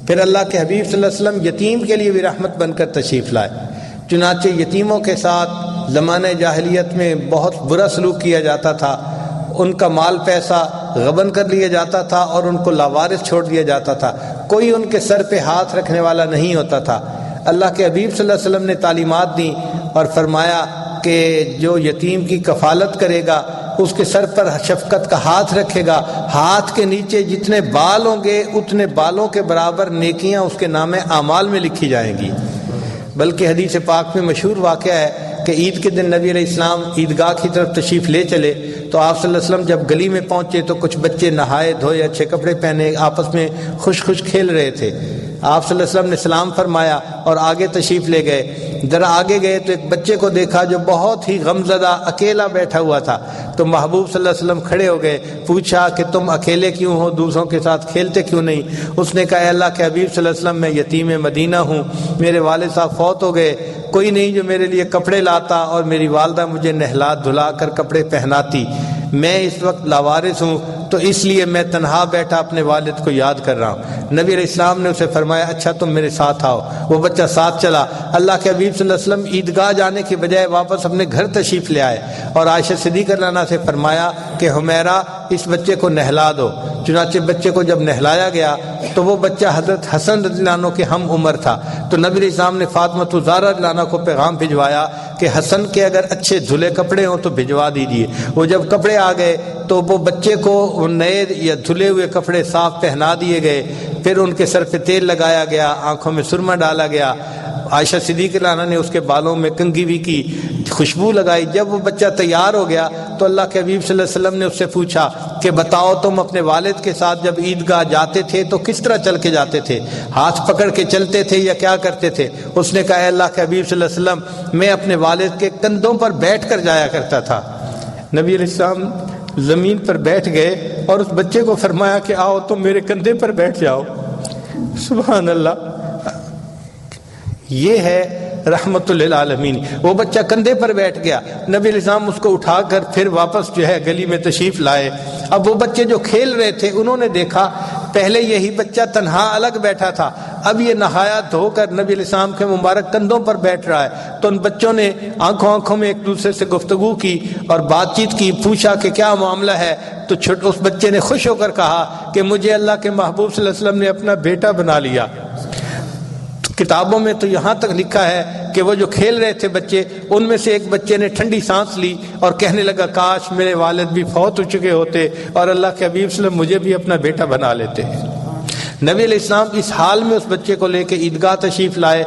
S1: پھر اللہ کے حبیب صلی اللہ علیہ وسلم یتیم کے لیے بھی رحمت بن کر تشریف لائے۔ چنانچہ یتیموں کے ساتھ زمانہ جاہلیت میں بہت برا سلوک کیا جاتا تھا، ان کا مال پیسہ غبن کر لیا جاتا تھا اور ان کو لاوارث چھوڑ دیا جاتا تھا، کوئی ان کے سر پہ ہاتھ رکھنے والا نہیں ہوتا تھا۔ اللہ کے حبیب صلی اللہ علیہ وسلم نے تعلیمات دیں اور فرمایا کہ جو یتیم کی کفالت کرے گا اس کے سر پر شفقت کا ہاتھ رکھے گا، ہاتھ کے نیچے جتنے بال ہوں گے اتنے بالوں کے برابر نیکیاں اس کے نام اعمال میں لکھی جائیں گی۔ بلکہ حدیث پاک میں مشہور واقعہ ہے کہ عید کے دن نبی علیہ السلام عیدگاہ کی طرف تشریف لے چلے تو آپ صلی اللہ علیہ وسلم جب گلی میں پہنچے تو کچھ بچے نہائے دھوئے اچھے کپڑے پہنے آپس میں خوش خوش کھیل رہے تھے۔ آپ صلی اللہ علیہ وسلم نے سلام فرمایا اور آگے تشریف لے گئے۔ ذرا آگے گئے تو ایک بچے کو دیکھا جو بہت ہی غمزدہ اکیلا بیٹھا ہوا تھا، تو محبوب صلی اللہ علیہ وسلم کھڑے ہو گئے، پوچھا کہ تم اکیلے کیوں ہو، دوسروں کے ساتھ کھیلتے کیوں نہیں؟ اس نے کہا اے اللہ کے حبیب صلی اللہ علیہ وسلم میں یتیم مدینہ ہوں، میرے والد صاحب فوت ہو گئے، کوئی نہیں جو میرے لیے کپڑے لاتا اور میری والدہ مجھے نہلا دھلا کر کپڑے پہناتی، میں اس وقت لاوارث ہوں، تو اس لیے میں تنہا بیٹھا اپنے والد کو یاد کر رہا ہوں۔ نبی علیہ السلام نے اسے فرمایا اچھا تم میرے ساتھ آؤ۔ وہ بچہ ساتھ چلا۔ اللہ کے حبیب صلی اللہ علیہ وسلم عیدگاہ جانے کی بجائے واپس اپنے گھر تشریف لے آئے اور عائشہ صدیقہ رضی اللہ عنہا سے فرمایا کہ حمیرہ اس بچے کو نہلا دو۔ چنانچہ بچے کو جب نہلایا گیا تو وہ بچہ حضرت حسن رضی اللہ عنہ کے ہم عمر تھا۔ تو نبی علیہ السلام نے فاطمہ زہرا رضی اللہ عنہا کو پیغام بھجوایا کہ حسن کے اگر اچھے دھلے کپڑے ہوں تو بھجوا دیجیے۔ وہ جب کپڑے آ گئے تو وہ بچے کو نئے یا دھلے ہوئے کپڑے صاف پہنا دیے گئے، پھر ان کے سر پہ تیل لگایا گیا، آنکھوں میں سرما ڈالا گیا۔ عائشہ صدیقہ رضی اللہ عنہا نے اس کے بالوں میں کنگھی بھی کی، خوشبو لگائی۔ جب وہ بچہ تیار ہو گیا تو اللہ کے حبیب صلی اللہ علیہ وسلم نے اس سے پوچھا کہ بتاؤ تم اپنے والد کے ساتھ جب عیدگاہ جاتے تھے تو کس طرح چل کے جاتے تھے؟ ہاتھ پکڑ کے چلتے تھے یا کیا کرتے تھے؟ اس نے کہا اے اللہ کے حبیب صلی اللہ علیہ وسلم میں اپنے والد کے کندھوں پر بیٹھ کر جایا کرتا تھا۔ نبی علیہ السلام زمین پر بیٹھ گئے اور اس بچے کو فرمایا کہ آؤ تم میرے کندھے پر بیٹھ جاؤ۔ سبحان اللہ، یہ ہے رحمت للعالمین۔ وہ بچہ کندھے پر بیٹھ گیا، نبی علیہ السلام اس کو اٹھا کر پھر واپس گلی میں تشریف لائے۔ اب وہ بچے جو کھیل رہے تھے انہوں نے دیکھا پہلے یہی بچہ تنہا الگ بیٹھا تھا، اب یہ نہایا دھو کر نبی علیہ السلام کے مبارک کندھوں پر بیٹھ رہا ہے۔ تو ان بچوں نے آنکھوں میں ایک دوسرے سے گفتگو کی اور بات چیت کی، پوچھا کہ کیا معاملہ ہے؟ تو اس بچے نے خوش ہو کر کہا کہ مجھے اللہ کے محبوب صلی اللہ علیہ وسلم نے اپنا بیٹا بنا لیا۔ کتابوں میں تو یہاں تک لکھا ہے کہ وہ جو کھیل رہے تھے بچے، ان میں سے ایک بچے نے ٹھنڈی سانس لی اور کہنے لگا کاش میرے والد بھی فوت ہو چکے ہوتے اور اللہ کے حبیب صلی اللہ علیہ وسلم مجھے بھی اپنا بیٹا بنا لیتے۔ نبی علیہ السلام اس حال میں اس بچے کو لے کے عیدگاہ تشریف لائے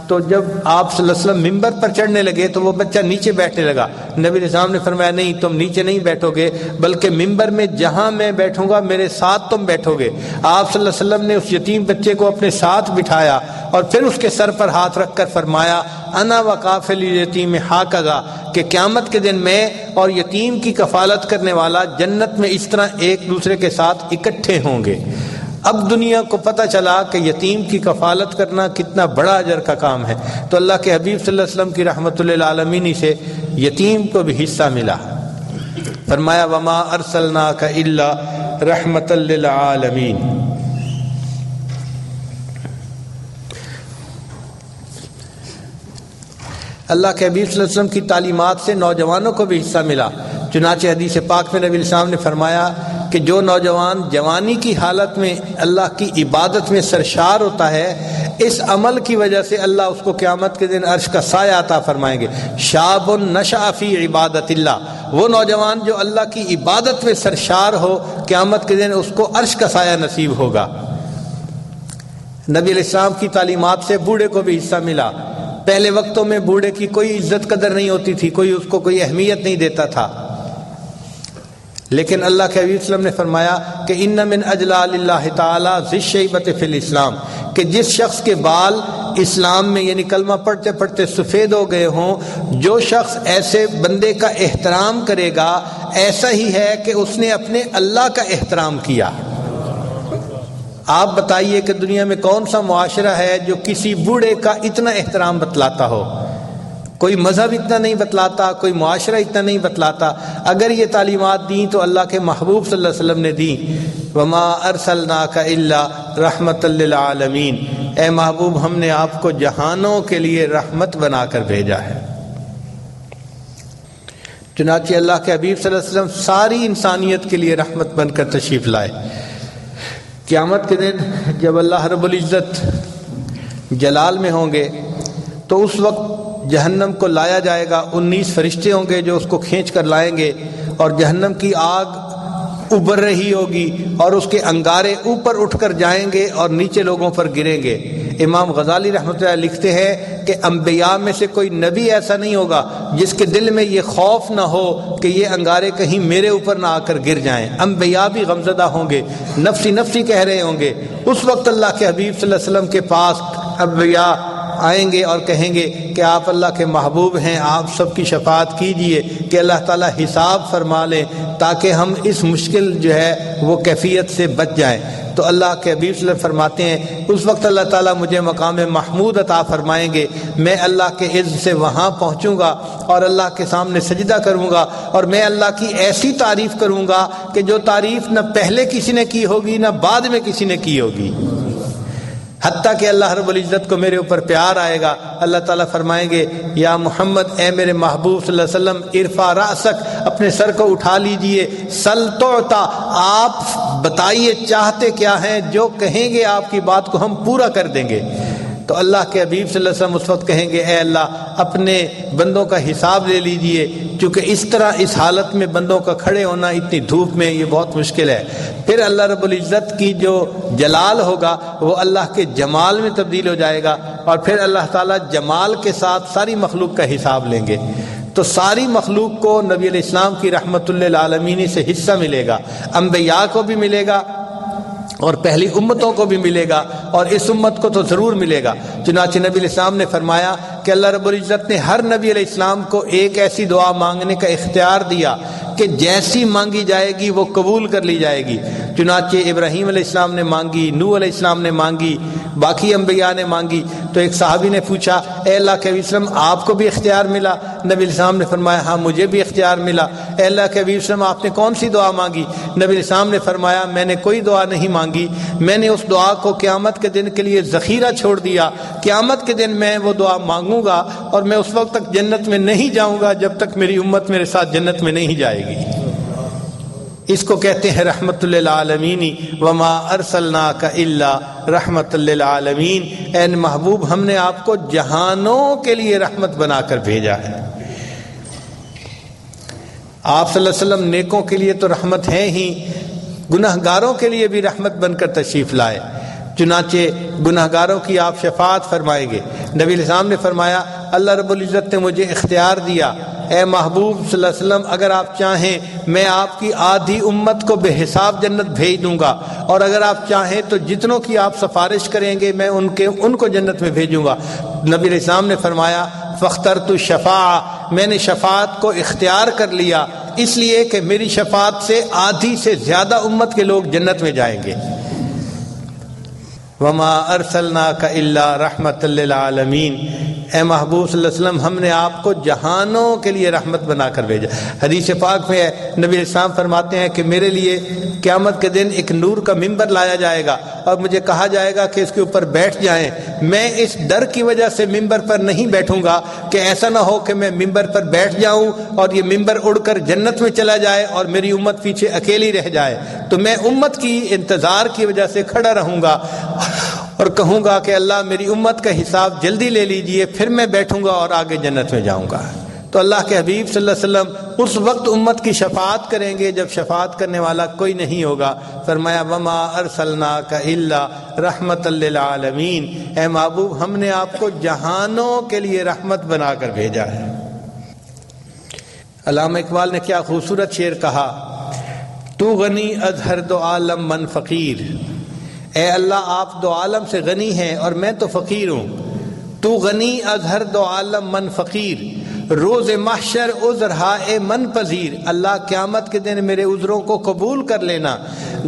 S1: تو جب آپ صلی اللہ علیہ وسلم ممبر پر چڑھنے لگے تو وہ بچہ نیچے بیٹھنے لگا۔ نبی علیہ السلام نے فرمایا نہیں، تم نیچے نہیں بیٹھو گے بلکہ ممبر میں جہاں میں بیٹھوں گا میرے ساتھ تم بیٹھو گے۔ آپ صلی اللہ علیہ وسلم نے اس یتیم بچے کو اپنے ساتھ بٹھایا اور پھر اس کے سر پر ہاتھ رکھ کر فرمایا انا وکافل یتیم ہاکذا، کہ قیامت کے دن میں اور یتیم کی کفالت کرنے والا جنت میں اس طرح ایک دوسرے کے ساتھ اکٹھے ہوں گے۔ اب دنیا کو پتہ چلا کہ یتیم کی کفالت کرنا کتنا بڑا اجر کا کام ہے، تو اللہ کے حبیب صلی اللہ علیہ وسلم کی رحمت للعالمین سے یتیم کو بھی حصہ ملا۔ فرمایا وما ارسلناک الا رحمتا للعالمین۔ اللہ کے حبیب صلی اللہ علیہ وسلم کی تعلیمات سے نوجوانوں کو بھی حصہ ملا۔ چنانچہ حدیث پاک میں نبی علیہ السلام نے فرمایا کہ جو نوجوان جوانی کی حالت میں اللہ کی عبادت میں سرشار ہوتا ہے، اس عمل کی وجہ سے اللہ اس کو قیامت کے دن عرش کا سایہ عطا فرمائیں گے۔ شاب نشأ فی عبادت اللہ، وہ نوجوان جو اللہ کی عبادت میں سرشار ہو قیامت کے دن اس کو عرش کا سایہ نصیب ہوگا۔ نبی علیہ السلام کی تعلیمات سے بوڑھے کو بھی حصہ ملا۔ پہلے وقتوں میں بوڑھے کی کوئی عزت قدر نہیں ہوتی تھی، کوئی اس کو کوئی اہمیت نہیں دیتا تھا، لیکن اللہ کے حبیب صلی اللہ علیہ وسلم نے فرمایا کہ ان من اجلال اللہ تعالی ذی الشیبۃ فی الاسلام، کہ جس شخص کے بال اسلام میں یعنی کلمہ پڑھتے پڑھتے سفید ہو گئے ہوں، جو شخص ایسے بندے کا احترام کرے گا ایسا ہی ہے کہ اس نے اپنے اللہ کا احترام کیا۔ آپ بتائیے کہ دنیا میں کون سا معاشرہ ہے جو کسی بوڑھے کا اتنا احترام بتلاتا ہو؟ کوئی مذہب اتنا نہیں بتلاتا، کوئی معاشرہ اتنا نہیں بتلاتا۔ اگر یہ تعلیمات دیں تو اللہ کے محبوب صلی اللہ علیہ وسلم نے دیں۔ وما ارسلناک الا رحمت للعالمین، اے محبوب ہم نے آپ کو جہانوں کے لیے رحمت بنا کر بھیجا ہے۔ چنانچہ اللہ کے حبیب صلی اللہ علیہ وسلم ساری انسانیت کے لیے رحمت بن کر تشریف لائے۔ قیامت کے دن جب اللہ رب العزت جلال میں ہوں گے تو اس وقت جہنم کو لایا جائے گا، 19 فرشتے ہوں گے جو اس کو کھینچ کر لائیں گے، اور جہنم کی آگ ابھر رہی ہوگی اور اس کے انگارے اوپر اٹھ کر جائیں گے اور نیچے لوگوں پر گریں گے۔ امام غزالی رحمۃ اللہ لکھتے ہیں کہ انبیاء میں سے کوئی نبی ایسا نہیں ہوگا جس کے دل میں یہ خوف نہ ہو کہ یہ انگارے کہیں میرے اوپر نہ آ کر گر جائیں۔ انبیاء بھی غمزدہ ہوں گے، نفسی نفسی کہہ رہے ہوں گے۔ اس وقت اللہ کے حبیب صلی اللہ علیہ وسلم کے پاس انبیاء آئیں گے اور کہیں گے کہ آپ اللہ کے محبوب ہیں، آپ سب کی شفاعت کیجئے کہ اللہ تعالیٰ حساب فرما لیں تاکہ ہم اس مشکل جو ہے وہ کیفیت سے بچ جائیں۔ تو اللہ کے حبیب صلی اللہ علیہ وسلم فرماتے ہیں اس وقت اللہ تعالیٰ مجھے مقام محمود عطا فرمائیں گے، میں اللہ کے عز سے وہاں پہنچوں گا اور اللہ کے سامنے سجدہ کروں گا اور میں اللہ کی ایسی تعریف کروں گا کہ جو تعریف نہ پہلے کسی نے کی ہوگی نہ بعد میں کسی نے کی ہوگی، حتیٰ کہ اللہ رب العزت کو میرے اوپر پیار آئے گا۔ اللہ تعالیٰ فرمائیں گے یا محمد، اے میرے محبوب صلی اللہ علیہ وسلم، ارفع رأسک، اپنے سر کو اٹھا لیجئے، سل تعطا، آپ بتائیے چاہتے کیا ہیں، جو کہیں گے آپ کی بات کو ہم پورا کر دیں گے۔ تو اللہ کے حبیب صلی اللہ علیہ وسلم اس وقت کہیں گے اے اللہ اپنے بندوں کا حساب لے لیجئے، چونکہ اس طرح اس حالت میں بندوں کا کھڑے ہونا اتنی دھوپ میں یہ بہت مشکل ہے۔ پھر اللہ رب العزت کی جو جلال ہوگا وہ اللہ کے جمال میں تبدیل ہو جائے گا اور پھر اللہ تعالیٰ جمال کے ساتھ ساری مخلوق کا حساب لیں گے۔ تو ساری مخلوق کو نبی علیہ السلام کی رحمت للعالمین سے حصہ ملے گا، انبیاء کو بھی ملے گا اور پہلی امتوں کو بھی ملے گا اور اس امت کو تو ضرور ملے گا۔ چنانچہ نبی علیہ السلام نے فرمایا کہ اللہ رب العزت نے ہر نبی علیہ السلام کو ایک ایسی دعا مانگنے کا اختیار دیا کہ جیسی مانگی جائے گی وہ قبول کر لی جائے گی۔ چنانچہ ابراہیم علیہ السلام نے مانگی، نوح علیہ السلام نے مانگی، باقی انبیاء نے مانگی۔ تو ایک صحابی نے پوچھا اے اللہ کے حبیب صلی اللہ علیہ وسلم آپ کو بھی اختیار ملا؟ نبی علیہ السلام نے فرمایا ہاں مجھے بھی اختیار ملا۔ اے اللہ کے حبیب صلی اللہ علیہ وسلم آپ نے کون سی دعا مانگی؟ نبی علیہ السلام نے فرمایا میں نے کوئی دعا نہیں مانگی، میں نے اس دعا کو قیامت کے دن کے لیے ذخیرہ چھوڑ دیا، قیامت کے دن میں وہ دعا مانگوں گا اور میں اس وقت تک جنت میں نہیں جاؤں گا جب تک میری امت میرے ساتھ جنت میں نہیں جائے گی۔ اس کو کہتے ہیں رحمت للعالمین، وما ارسلناک الا رحمت للعالمین، اے محبوب ہم نے آپ کو جہانوں کے لیے رحمت بنا کر بھیجا ہے۔ آپ صلی اللہ علیہ وسلم نیکوں کے لیے تو رحمت ہیں ہی، گناہگاروں کے لیے بھی رحمت بن کر تشریف لائے۔ چنانچہ گناہگاروں کی آپ شفاعت فرمائیں گے۔ نبی علیہ السلام نے فرمایا اللہ رب العزت نے مجھے اختیار دیا، اے محبوب صلی اللہ علیہ وسلم اگر آپ چاہیں میں آپ کی آدھی امت کو بے حساب جنت بھیج دوں گا اور اگر آپ چاہیں تو جتنوں کی آپ سفارش کریں گے میں ان کو جنت میں بھیجوں گا۔ نبی علیہ السلام نے فرمایا فاخترت الشفاعہ، میں نے شفاعت کو اختیار کر لیا اس لیے کہ میری شفاعت سے آدھی سے زیادہ امت کے لوگ جنت میں جائیں گے۔ وما ارسلناک الا رحمت للعالمین، اے محبوب صلی اللہ علیہ وسلم ہم نے آپ کو جہانوں کے لیے رحمت بنا کر بھیجا۔ حدیث پاک میں ہے نبی علیہ السلام فرماتے ہیں کہ میرے لیے قیامت کے دن ایک نور کا ممبر لایا جائے گا اور مجھے کہا جائے گا کہ اس کے اوپر بیٹھ جائیں، میں اس ڈر کی وجہ سے ممبر پر نہیں بیٹھوں گا کہ ایسا نہ ہو کہ میں ممبر پر بیٹھ جاؤں اور یہ ممبر اڑ کر جنت میں چلا جائے اور میری امت پیچھے اکیلی رہ جائے، تو میں امت کی انتظار کی وجہ سے کھڑا رہوں گا اور کہوں گا کہ اللہ میری امت کا حساب جلدی لے لیجئے، پھر میں بیٹھوں گا اور آگے جنت میں جاؤں گا۔ تو اللہ کے حبیب صلی اللہ علیہ وسلم اس وقت امت کی شفاعت کریں گے جب شفاعت کرنے والا کوئی نہیں ہوگا۔ فرمایا وما ارسلناک الا رحمت للعالمین، اے محبوب ہم نے آپ کو جہانوں کے لیے رحمت بنا کر بھیجا ہے۔ علامہ اقبال نے کیا خوبصورت شعر کہا، تو غنی از ہر دو عالم من فقیر، اے اللہ آپ دو عالم سے غنی ہیں اور میں تو فقیر ہوں۔ تو غنی از ہر دو عالم من فقیر، روز محشر عذر ہائے من پذیر، اللہ قیامت کے دن میرے عذروں کو قبول کر لینا،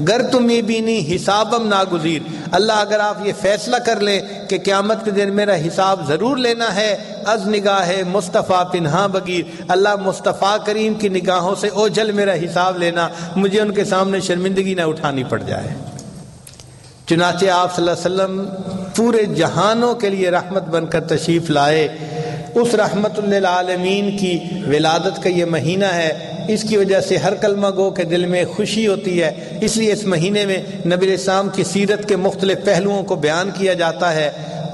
S1: گر تمہیں بینی حسابم ناگزیر، اللہ اگر آپ یہ فیصلہ کر لیں کہ قیامت کے دن میرا حساب ضرور لینا ہے، از نگاہ مصطفیٰ پنہاں بگیر، اللہ مصطفیٰ کریم کی نگاہوں سے اوجھل میرا حساب لینا، مجھے ان کے سامنے شرمندگی نہ اٹھانی پڑ جائے۔ چنانچہ آپ صلی اللہ علیہ وسلم پورے جہانوں کے لیے رحمت بن کر تشریف لائے۔ اس رحمت للعالمین کی ولادت کا یہ مہینہ ہے، اس کی وجہ سے ہر کلمہ گو کے دل میں خوشی ہوتی ہے، اس لیے اس مہینے میں نبی علیہ السلام کی سیرت کے مختلف پہلوؤں کو بیان کیا جاتا ہے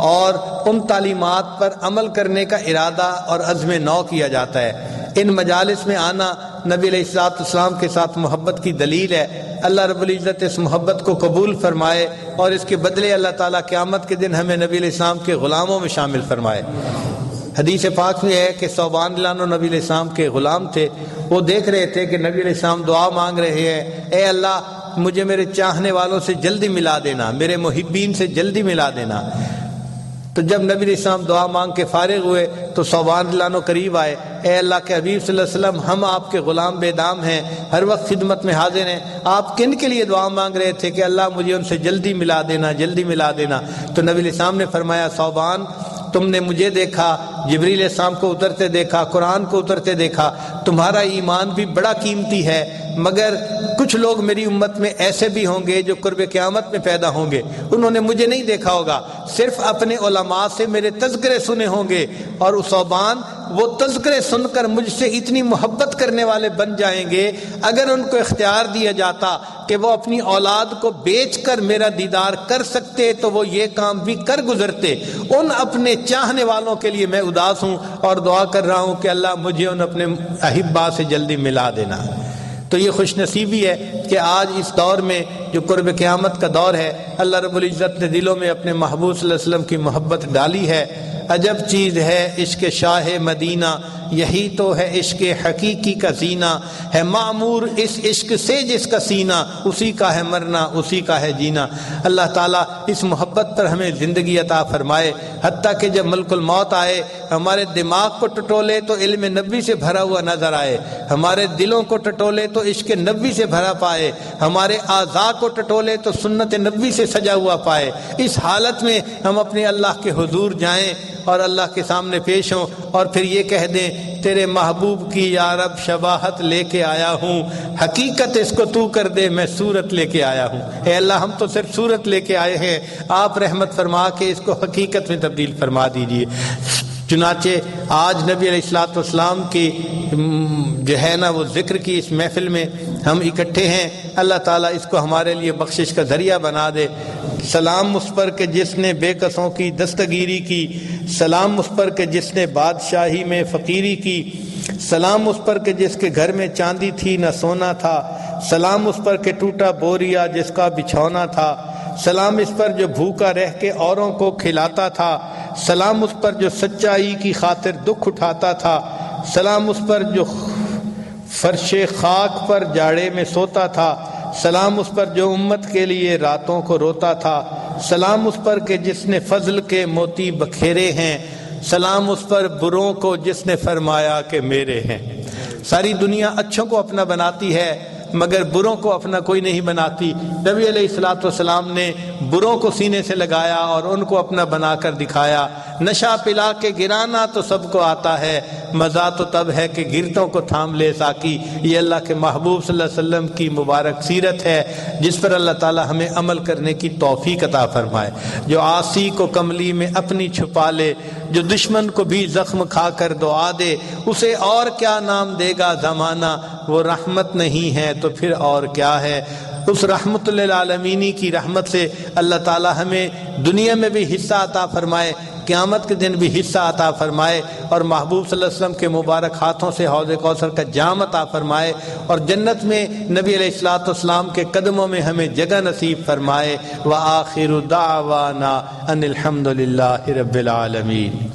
S1: اور ان تعلیمات پر عمل کرنے کا ارادہ اور عزم نو کیا جاتا ہے۔ ان مجالس میں آنا نبی علیہ السلام کے ساتھ محبت کی دلیل ہے۔ اللہ رب العزت اس محبت کو قبول فرمائے اور اس کے بدلے اللہ تعالیٰ قیامت کے دن ہمیں نبی علیہ السلام کے غلاموں میں شامل فرمائے۔ حدیث پاک میں ہے کہ صوبان لانو نبی علیہ السلام کے غلام تھے، وہ دیکھ رہے تھے کہ نبی علیہ السلام دعا مانگ رہے ہیں، اے اللہ مجھے میرے چاہنے والوں سے جلدی ملا دینا، میرے محبین سے جلدی ملا دینا۔ تو جب نبی علیہ السلام دعا مانگ کے فارغ ہوئے تو صوبان رضی اللہ عنہ قریب آئے، اے اللہ کے حبیب صلی اللہ علیہ وسلم، ہم آپ کے غلام بے دام ہیں، ہر وقت خدمت میں حاضر ہیں، آپ کن کے لیے دعا مانگ رہے تھے کہ اللہ مجھے ان سے جلدی ملا دینا، جلدی ملا دینا؟ تو نبی علیہ السلام نے فرمایا، صوبان تم نے مجھے دیکھا، جبریل علیہ السلام کو اترتے دیکھا، قرآن کو اترتے دیکھا، تمہارا ایمان بھی بڑا قیمتی ہے، مگر کچھ لوگ میری امت میں ایسے بھی ہوں گے جو قرب قیامت میں پیدا ہوں گے، انہوں نے مجھے نہیں دیکھا ہوگا، صرف اپنے علماء سے میرے تذکرے سنے ہوں گے، اور اس صوبان وہ تذکرے سن کر مجھ سے اتنی محبت کرنے والے بن جائیں گے، اگر ان کو اختیار دیا جاتا کہ وہ اپنی اولاد کو بیچ کر میرا دیدار کر سکتے تو وہ یہ کام بھی کر گزرتے۔ ان اپنے چاہنے والوں کے لیے میں اداس ہوں اور دعا کر رہا ہوں کہ اللہ مجھے ان اپنے احبا سے جلدی ملا دینا۔ تو یہ خوش نصیبی ہے کہ آج اس دور میں جو قرب قیامت کا دور ہے، اللہ رب العزت نے دلوں میں اپنے محبوب صلی اللہ علیہ وسلم کی محبت ڈالی ہے۔ عجب چیز ہے عشق شاہ مدینہ، یہی تو ہے عشق حقیقی کا زینہ، ہے معمور اس عشق سے جس کا سینہ، اسی کا ہے مرنا اسی کا ہے جینا۔ اللہ تعالیٰ اس محبت پر ہمیں زندگی عطا فرمائے، حتیٰ کہ جب ملک الموت آئے ہمارے دماغ کو ٹٹولے تو علم نبی سے بھرا ہوا نظر آئے، ہمارے دلوں کو ٹٹولے تو عشق نبی سے بھرا پائے، ہمارے اعضاء کو ٹٹولے تو سنت نبی سے سجا ہوا پائے۔ اس حالت میں ہم اپنے اللہ کے حضور جائیں اور اللہ کے سامنے پیش ہوں اور پھر یہ کہہ دیں، تیرے محبوب کی یا رب شباہت لے کے آیا ہوں، حقیقت اس کو تو کر دے، میں صورت لے کے آیا ہوں۔ اے اللہ ہم تو صرف صورت لے کے آئے ہیں، آپ رحمت فرما کے اس کو حقیقت میں تبدیل فرما دیجیے۔ چنانچہ آج نبی علیہ الصلوۃ والسلام کی جو ہے نا وہ ذکر کی اس محفل میں ہم اکٹھے ہیں، اللہ تعالیٰ اس کو ہمارے لیے بخشش کا ذریعہ بنا دے۔ سلام اس پر کہ جس نے بے کسوں کی دستگیری کی، سلام اس پر کہ جس نے بادشاہی میں فقیری کی، سلام اس پر کہ جس کے گھر میں چاندی تھی نہ سونا تھا، سلام اس پر کہ ٹوٹا بوریا جس کا بچھونا تھا، سلام اس پر جو بھوکا رہ کے اوروں کو کھلاتا تھا، سلام اس پر جو سچائی کی خاطر دکھ اٹھاتا تھا، سلام اس پر جو فرش خاک پر جاڑے میں سوتا تھا، سلام اس پر جو امت کے لیے راتوں کو روتا تھا، سلام اس پر کہ جس نے فضل کے موتی بکھیرے ہیں، سلام اس پر بروں کو جس نے فرمایا کہ میرے ہیں۔ ساری دنیا اچھوں کو اپنا بناتی ہے مگر بروں کو اپنا کوئی نہیں بناتی۔ نبی علیہ الصلوۃ والسلام نے بروں کو سینے سے لگایا اور ان کو اپنا بنا کر دکھایا۔ نشہ پلا کے گرانا تو سب کو آتا ہے، مزہ تو تب ہے کہ گرتوں کو تھام لے ساکی۔ یہ اللہ کے محبوب صلی اللہ علیہ وسلم کی مبارک سیرت ہے جس پر اللہ تعالی ہمیں عمل کرنے کی توفیق عطا فرمائے۔ جو عاصی کو کملی میں اپنی چھپا لے، جو دشمن کو بھی زخم کھا کر دعا دے، اسے اور کیا نام دے گا زمانہ، وہ رحمت نہیں ہے تو پھر اور کیا ہے۔ اس رحمت للعالمینی کی رحمت سے اللہ تعالی ہمیں دنیا میں بھی حصہ عطا فرمائے، قیامت کے دن بھی حصہ عطا فرمائے، اور محبوب صلی اللہ علیہ وسلم کے مبارک ہاتھوں سے حوض کوثر کا جام عطا فرمائے، اور جنت میں نبی علیہ الصلوۃ والسلام کے قدموں میں ہمیں جگہ نصیب فرمائے۔ وآخر دعوانا ان الحمد للہ رب العالمین۔